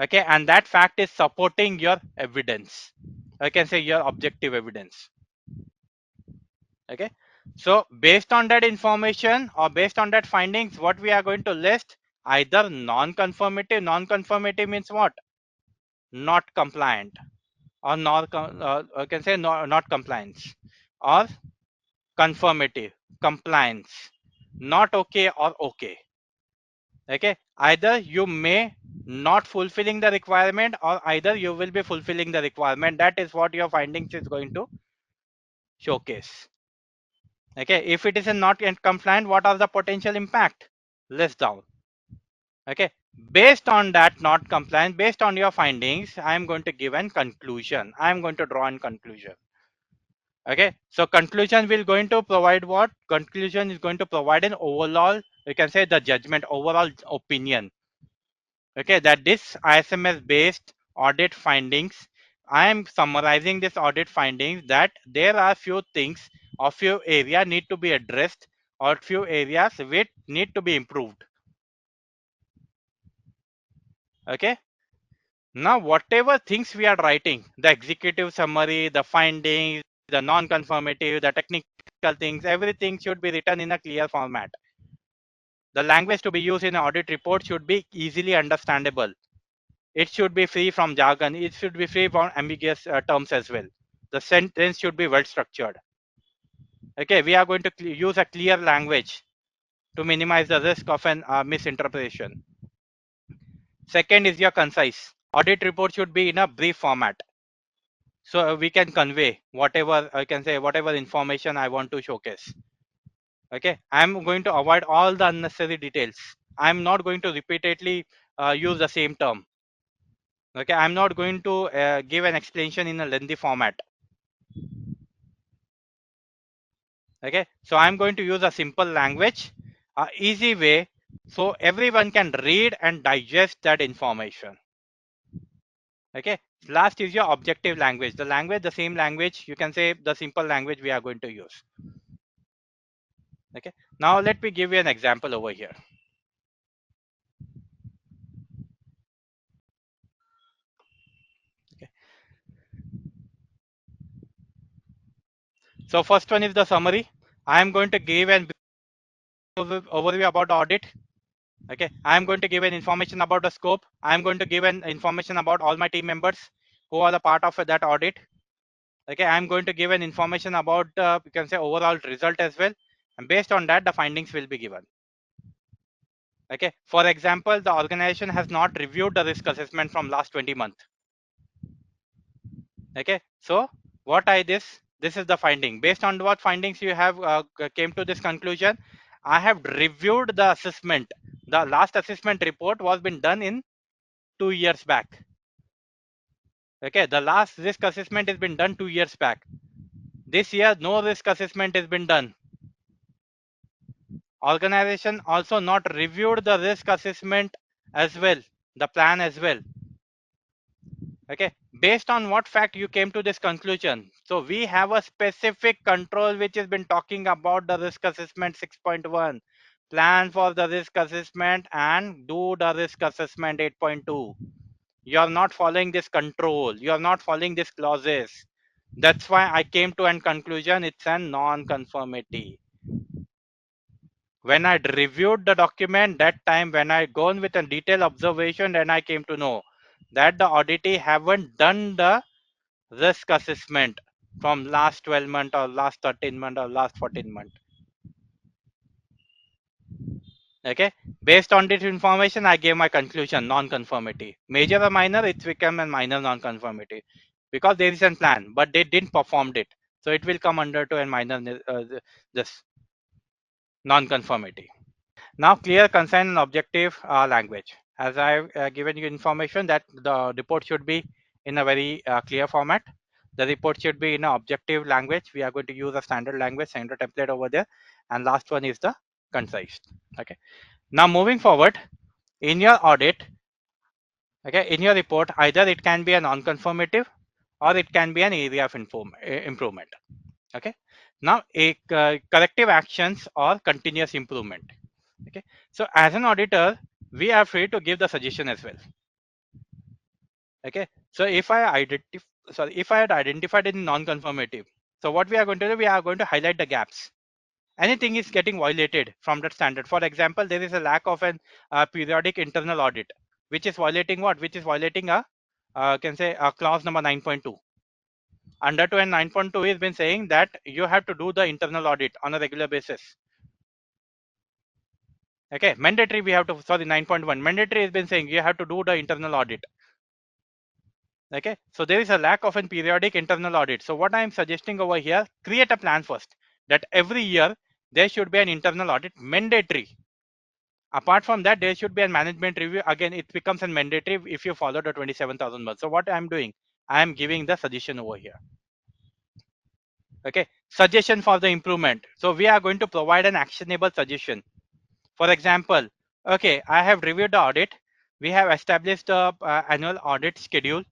Okay, and that fact is supporting your evidence. I can say your objective evidence. Okay, so based on that information or based on that findings, what we are going to list, either non-conformative. Non-conformative means what? Not compliant, or not I can say not compliance, or conformative, compliance, not okay or okay. Okay, either you may not fulfilling the requirement, or either you will be fulfilling the requirement. That is what your findings is going to showcase. Okay, if it is a not yet compliant, what are the potential impact? List down. Okay, based on that not compliance, based on your findings, I am going to give an conclusion. I am going to draw an conclusion. Okay, so conclusion will going to provide what? Conclusion is going to provide an overall, you can say the judgment, overall opinion. Okay, that this ISMS based audit findings, I am summarizing this audit findings, that there are few things or few area need to be addressed, or few areas which need to be improved. Okay, now whatever things we are writing, the executive summary, the findings, the non-conformative, the technical things, everything should be written in a clear format. The language to be used in an audit report should be easily understandable. It should be free from jargon. It should be free from ambiguous terms as well. The sentence should be well structured. Okay, we are going to use a clear language to minimize the risk of an misinterpretation. Second is your concise. Audit report should be in a brief format, so we can convey whatever I can say, whatever information I want to showcase. Okay, I am going to avoid all the unnecessary details. I am not going to repeatedly use the same term. Okay, I'm not going to give an explanation in a lengthy format. Okay, so I'm going to use a simple language, a easy way, so everyone can read and digest that information. Okay, last is your objective language. The language, the same language, you can say the simple language we are going to use. Okay, now let me give you an example over here. Okay, so first one is the summary. I am going to give an overview about the audit. Okay, I am going to give an information about the scope. I am going to give an information about all my team members who are the part of that audit. Okay, I am going to give an information about you can say overall result as well, and based on that the findings will be given. Okay, for example, the organization has not reviewed the risk assessment from last 20 months. Okay, so what I this is the finding. Based on what findings you have came to this conclusion, I have reviewed the assessment. The last assessment report was been done in 2 years back. Okay, the last risk assessment has been done 2 years back. This year no risk assessment has been done. Organization also not reviewed the risk assessment as well, the plan as well. Okay, based on what fact you came to this conclusion? So we have a specific control which has been talking about the risk assessment 6.1, plan for the risk assessment and do the risk assessment 8.2. You are not following this control, you are not following these clauses. That's why I came to an conclusion, it's a non-conformity. When I reviewed the document, that time when I gone with a detailed observation, then I came to know that the auditee haven't done the risk assessment from last 12 month or last 13 month or last 14 month. Okay, based on this information I gave my conclusion, non-conformity. Major or minor, it's become a minor non-conformity because there is a plan but they didn't perform it, so it will come under to a minor this non-conformity. Now clear, concise and objective language. As I've given you information that the report should be in a very clear format. The report should be in an objective language. We are going to use a standard language, standard template over there. And last one is the concise. Okay. Now moving forward, in your audit, Okay, in your report, either it can be a non-conformative or it can be an area of improvement. Okay, now corrective actions or continuous improvement. Okay, so as an auditor, we are free to give the suggestion as well. Okay, so if I had identified in non-conformative, so what we are going to do, we are going to highlight the gaps. Anything is getting violated from that standard. For example, there is a lack of an periodic internal audit, which is violating what? Which is violating a can say a clause number 9.2. Under 2 and 9.2 has been saying that you have to do the internal audit on a regular basis. Okay, mandatory we have to, sorry, 9.1 mandatory has been saying you have to do the internal audit. Okay, so there is a lack of an periodic internal audit. So what I am suggesting over here, create a plan first, that every year there should be an internal audit mandatory. Apart from that, there should be a management review. Again, it becomes a mandatory if you follow the 27,000 months. So what I am doing, I am giving the suggestion over here. Okay, suggestion for the improvement. So we are going to provide an actionable suggestion. For example, okay, I have reviewed the audit. We have established the annual audit schedule.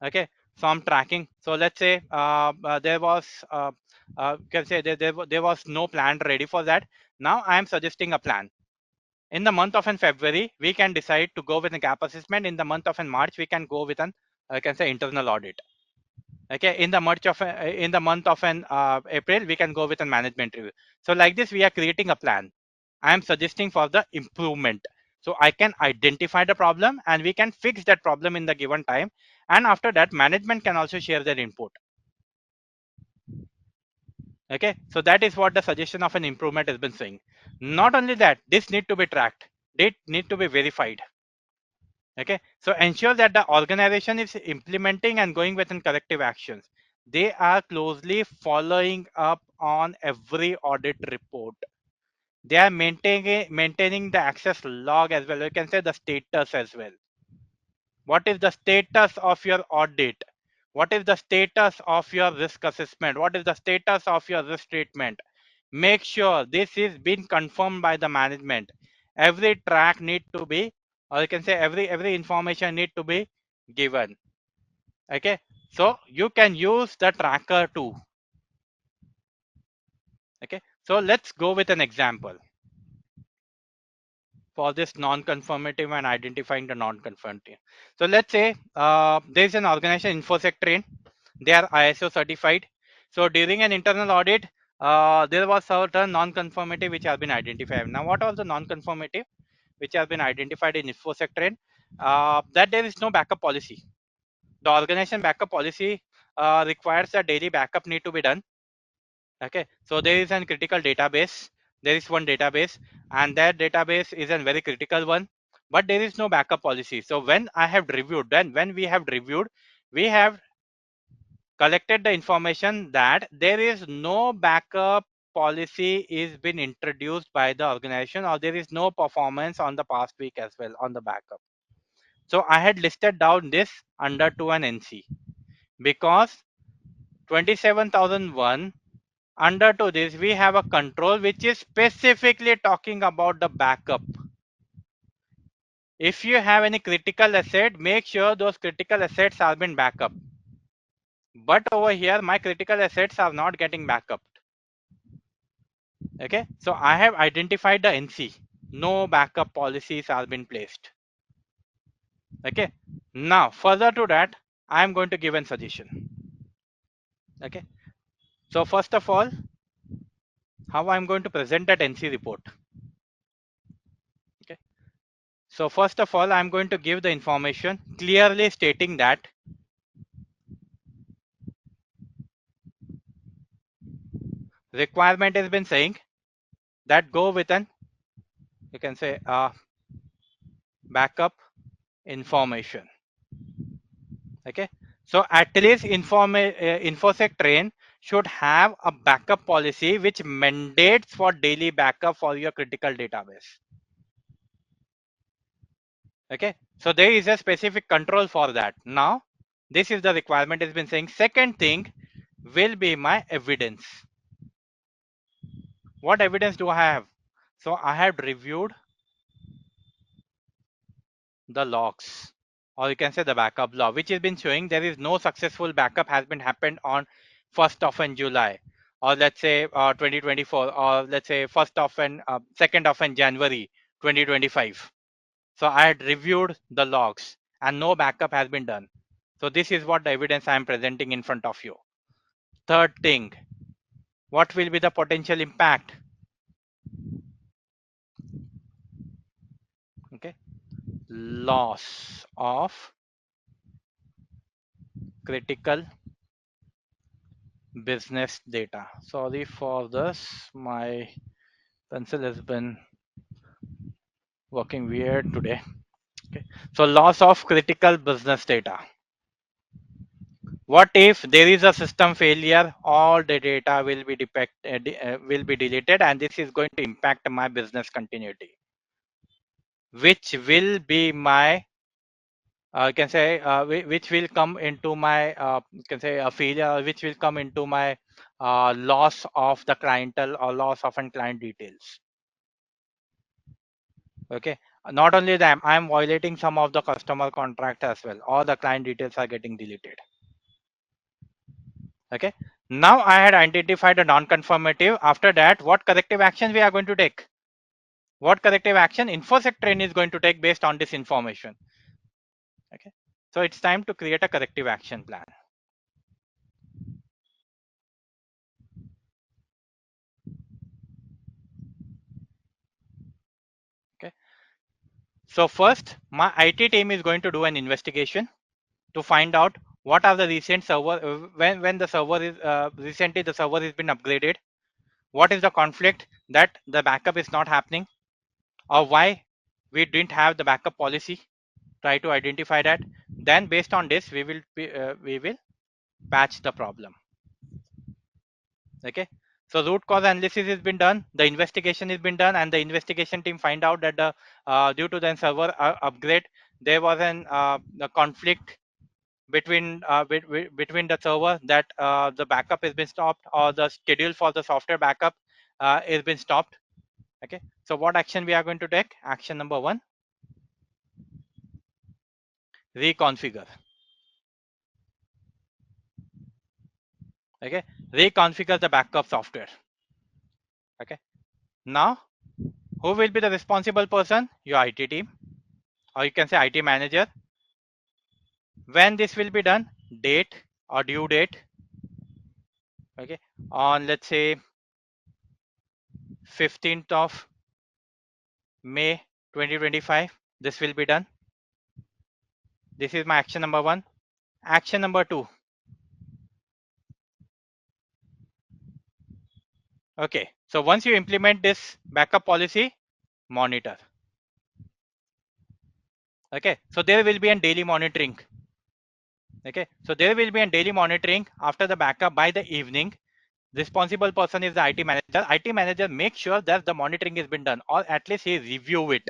Okay, from tracking. So let's say there was can say there was no plan ready for that. Now I am suggesting a plan. In the month of February, we can decide to go with a gap assessment. In the month of March, we can go with an I can say internal audit. Okay, in the month of an April, we can go with a management review. So like this, we are creating a plan. I am suggesting for the improvement. So I can identify the problem and we can fix that problem in the given time. And after that, management can also share their input. Okay, so that is what the suggestion of an improvement has been saying. Not only that, this need to be tracked. It need to be verified. Okay, so ensure that the organization is implementing and going within corrective actions. They are closely following up on every audit report. They are maintaining the access log as well. You can say the status as well. What is the status of your audit? What is the status of your risk assessment? What is the status of your risk treatment? Make sure this is being confirmed by the management. Every track need to be, or you can say every information need to be given. Okay, so you can use the tracker too. Okay, so let's go with an example for this non-conformative and identifying the non-conformative. So let's say there is an organization, InfoSec train. They are ISO certified. So during an internal audit, there was certain non-conformity which has been identified. Now, what was the non-conformity which has been identified in InfoSec train? That there is no backup policy. The organization backup policy requires a daily backup need to be done. Okay, so there is a critical database. There is one database, and that database is a very critical one, but there is no backup policy. So when I have reviewed, then when we have reviewed, we have collected the information that there is no backup policy is been introduced by the organization, or there is no performance on the past week as well on the backup. So I had listed down this under to an NC because 27,001 under to this we have a control which is specifically talking about the backup. If you have any critical asset, make sure those critical assets have been backup. But over here my critical assets are not getting backup. Okay, so I have identified the NC. No backup policies have been placed. Okay, now further to that, I am going to give a suggestion. Okay, so first of all, how I'm going to present that NC report. Okay, so first of all, I'm going to give the information clearly stating that requirement has been saying that go with an, you can say, backup information. Okay, so at least infosec train should have a backup policy which mandates for daily backup for your critical database. Okay, so there is a specific control for that. Now this is the requirement has been saying. Second thing will be my evidence. What evidence do I have? So I have reviewed the logs. or you can say the backup law, which has been showing there is no successful backup has been happened on 1st of in July, or let's say 2024, or let's say 1st of and 2nd of in January 2025. So I had reviewed the logs and no backup has been done. So this is what the evidence I am presenting in front of you. Third thing, what will be the potential impact? Okay, loss of critical business data. Sorry for this, my pencil has been working weird today. Okay, so loss of critical business data. What if there is a system failure? All the data will be will be deleted, and this is going to impact my business continuity, which will be my you can say which will come into my you can say a failure, which will come into my loss of the clientele or loss of an client details. Okay, not only that, I am violating some of the customer contract as well. All the client details are getting deleted. Okay, now I had identified a non-conformative. After that, what corrective action we are going to take? What corrective action infosec train is going to take based on this information? Okay, so it's time to create a corrective action plan. Okay, so first my IT team is going to do an investigation to find out what are the recent server when the server is recently the server has been upgraded. What is the conflict that the backup is not happening, or why we didn't have the backup policy? Try to identify that. Then based on this, we will patch the problem. Okay, so root cause analysis has been done, the investigation has been done, and the investigation team find out that the due to the server upgrade, there was an the conflict between the server, that the backup has been stopped, or the schedule for the software backup has been stopped. Okay, so what action we are going to take? Action number 1, reconfigure. Okay, reconfigure the backup software. Okay, now who will be the responsible person? Your IT team, or you can say IT manager. When this will be done? Date or due date. Okay, on let's say 15th of May 2025, this will be done. This is my action number 1. Action number 2. Okay, so once you implement this backup policy, monitor. Okay, so there will be a daily monitoring. Okay, so there will be a daily monitoring after the backup by the evening. Responsible person is the IT manager. IT manager makes sure that the monitoring has been done, or at least he review it.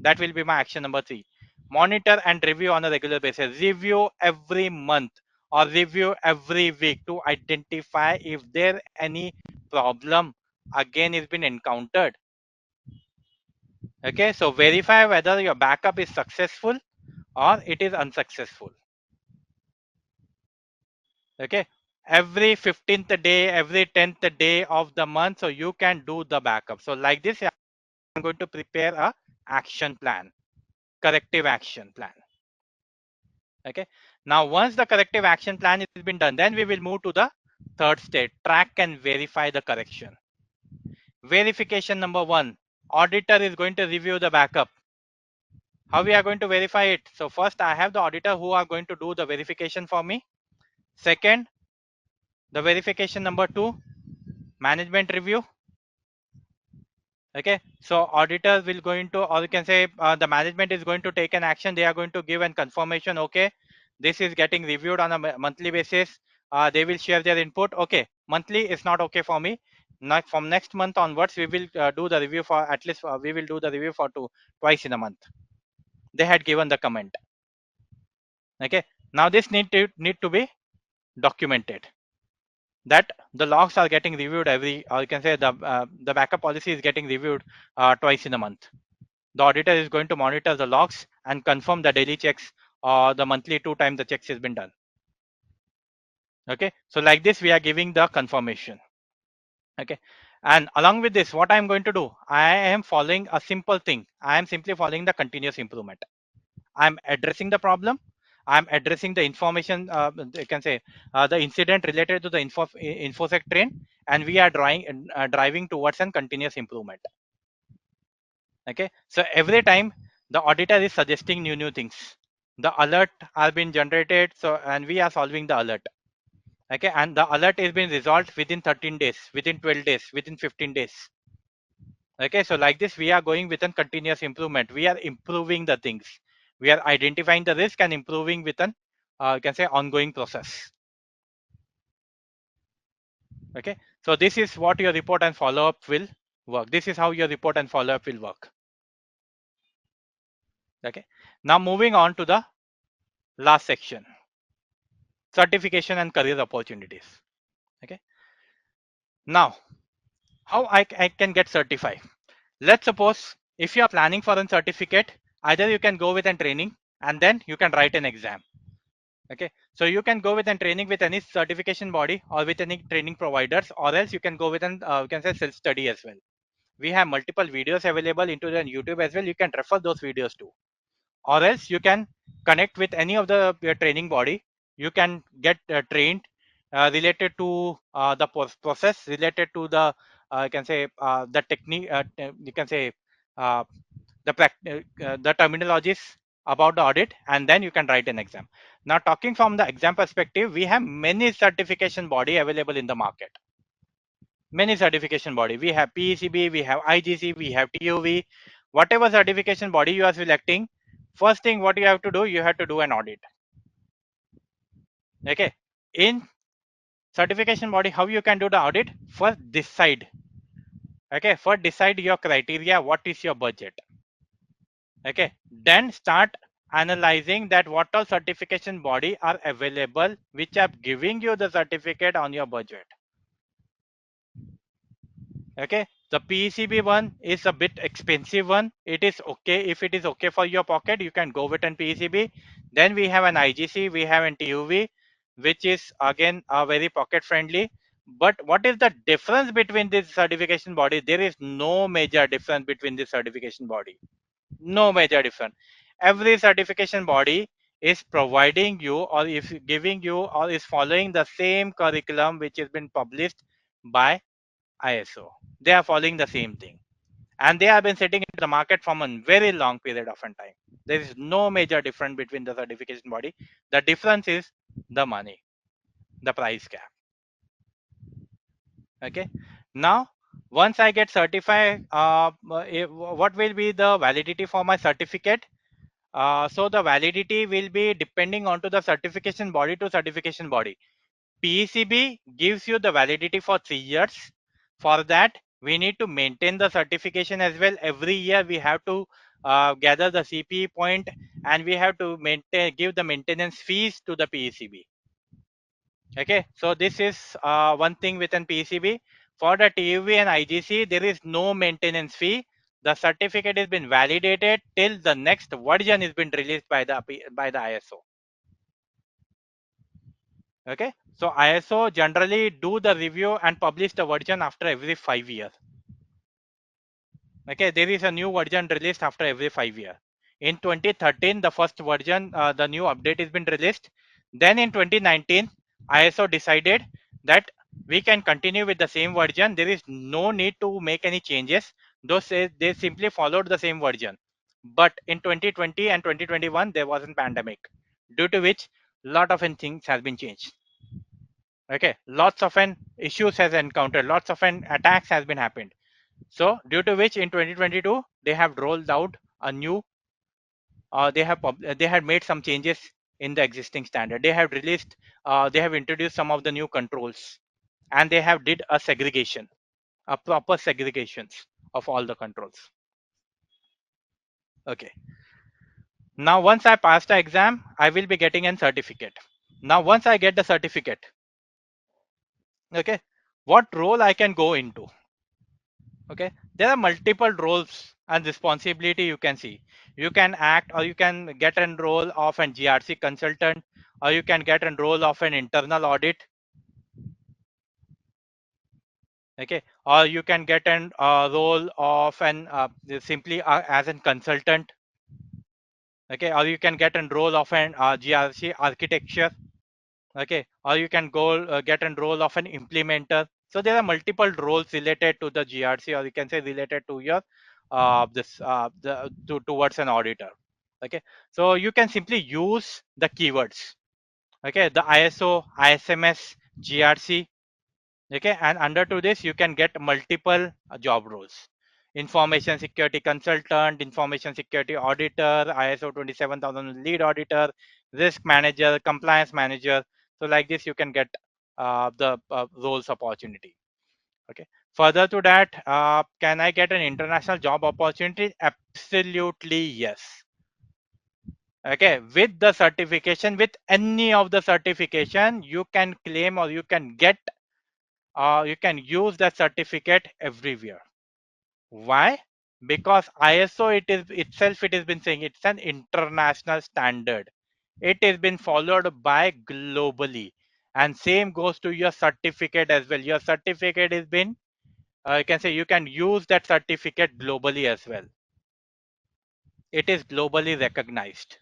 That will be my action number 3. Monitor and review on a regular basis. Review every month or review every week to identify if there any problem again has been encountered. Okay, so verify whether your backup is successful or it is unsuccessful. Okay, every 15th day, every 10th day of the month, so you can do the backup. So like this, I'm going to prepare a action plan, corrective action plan. Okay, now once the corrective action plan has been done, then we will move to the third state, track and verify the correction. Verification number 1, auditor is going to review the backup. How we are going to verify it? So first I have the auditor who are going to do the verification for me. Second, the verification number 2, management review. Okay, so auditor will going to, or you can say the management is going to take an action. They are going to give an confirmation. Okay, this is getting reviewed on a monthly basis. They will share their input. Okay, monthly is not okay for me. Not from next month onwards, we will do the review for at least we will do the review for twice in a month. They had given the comment. Okay, now this need to be documented, that the logs are getting reviewed every, or you can say the backup policy is getting reviewed twice in a month. The auditor is going to monitor the logs and confirm the daily checks or the monthly 2 times the checks has been done. Okay, so like this we are giving the confirmation. Okay, and along with this, what I am going to do, I am following a simple thing. I am simply following the continuous improvement. I am addressing the problem. I am addressing the information, you can say the incident related to the infosec train, and we are driving towards a continuous improvement. Okay, so every time the auditor is suggesting new things, the alert are being generated, so and we are solving the alert. Okay, and the alert is being resolved within 13 days, within 12 days, within 15 days. Okay, so like this we are going with a continuous improvement. We are improving the things, we are identifying the risk and improving with an you can say ongoing process. Okay, so this is what your report and follow up will work. This is how your report and follow up will work. Okay, now moving on to the last section, certification and career opportunities. Okay, now how I can get certified. Let's suppose if you are planning for a certificate, either you can go with a training and then you can write an exam. Okay, so you can go with a training with any certification body or with any training providers, or else you can go with an you can say self study as well. We have multiple videos available into the YouTube as well. You can refer those videos too, or else you can connect with any of the training body. You can get trained related to the process, related to the you can say the technique, you can say uh, the terminologies about the audit, and then you can write an exam. Now talking from the exam perspective, we have many certification body available in the market. Many certification body, we have PECB, we have IGC, we have TUV. Whatever certification body you are selecting, first thing what you have to do, you have to do an audit. Okay, in certification body, how you can do the audit? First decide. Okay, first decide your criteria, what is your budget. Okay, then start analyzing that what all certification body are available which are giving you the certificate on your budget. Okay, the PECB one is a bit expensive one. It is okay if it is okay for your pocket, you can go with an PECB. Then we have an IGC, we have an TUV, which is again very pocket friendly. But what is the difference between this certification body? There is no major difference between this certification body. No major difference. Every certification body is providing you or is giving you or is following the same curriculum which has been published by ISO. They are following the same thing, and they have been sitting in the market from a very long period of time. There is no major difference between the certification body. The difference is the money, the price cap. Okay, now once I get certified, what will be the validity for my certificate? So the validity will be depending onto the certification body to certification body. PECB gives you the validity for 3 years. For that, we need to maintain the certification as well. Every year, we have to gather the CPE point, and we have to give the maintenance fees to the PECB. Okay, so this is one thing within PECB. For the TUV and IGC, there is no maintenance fee. The certificate has been validated till the next version is been released by the ISO. Okay, so ISO generally do the review and publish the version after every 5 years. Okay, there is a new version released after every 5 years. In 2013, the first version, the new update has been released. Then in 2019, ISO decided that we can continue with the same version. There is no need to make any changes. Those they simply followed the same version. But in 2020 and 2021, there was a pandemic, due to which lot of things has been changed. Okay, lots of issues has encountered, lots of attacks has been happened. So due to which in 2022 they have rolled out a new they had made some changes in the existing standard. They have released they have introduced some of the new controls, and they have did a segregation, a proper segregations of all the controls. Okay, now once I pass the exam, I will be getting a certificate. Now once I get the certificate, okay, what role I can go into? Okay, there are multiple roles and responsibility, you can see you can act or you can get a role of an GRC consultant, or you can get a role of an internal audit. Okay, or you can get an role of an simply as a consultant. Okay, or you can get a role of an GRC architecture. Okay, or you can go get a role of an implementer. So there are multiple roles related to the GRC, or you can say related to your towards an auditor. Okay, so you can simply use the keywords. Okay, the ISO, ISMS, GRC. Okay, and under to this you can get multiple job roles: information security consultant, information security auditor, ISO 27000 lead auditor, risk manager, compliance manager. So like this you can get the roles opportunity. Okay, further to that, can I get an international job opportunity? Absolutely yes. Okay, with the certification, with any of the certification, you can claim or you can get, you can use that certificate everywhere. Why? Because ISO, it is itself, it has been saying it's an international standard. It has been followed by globally, and same goes to your certificate as well. Your certificate has been, you can say you can use that certificate globally as well. It is globally recognized.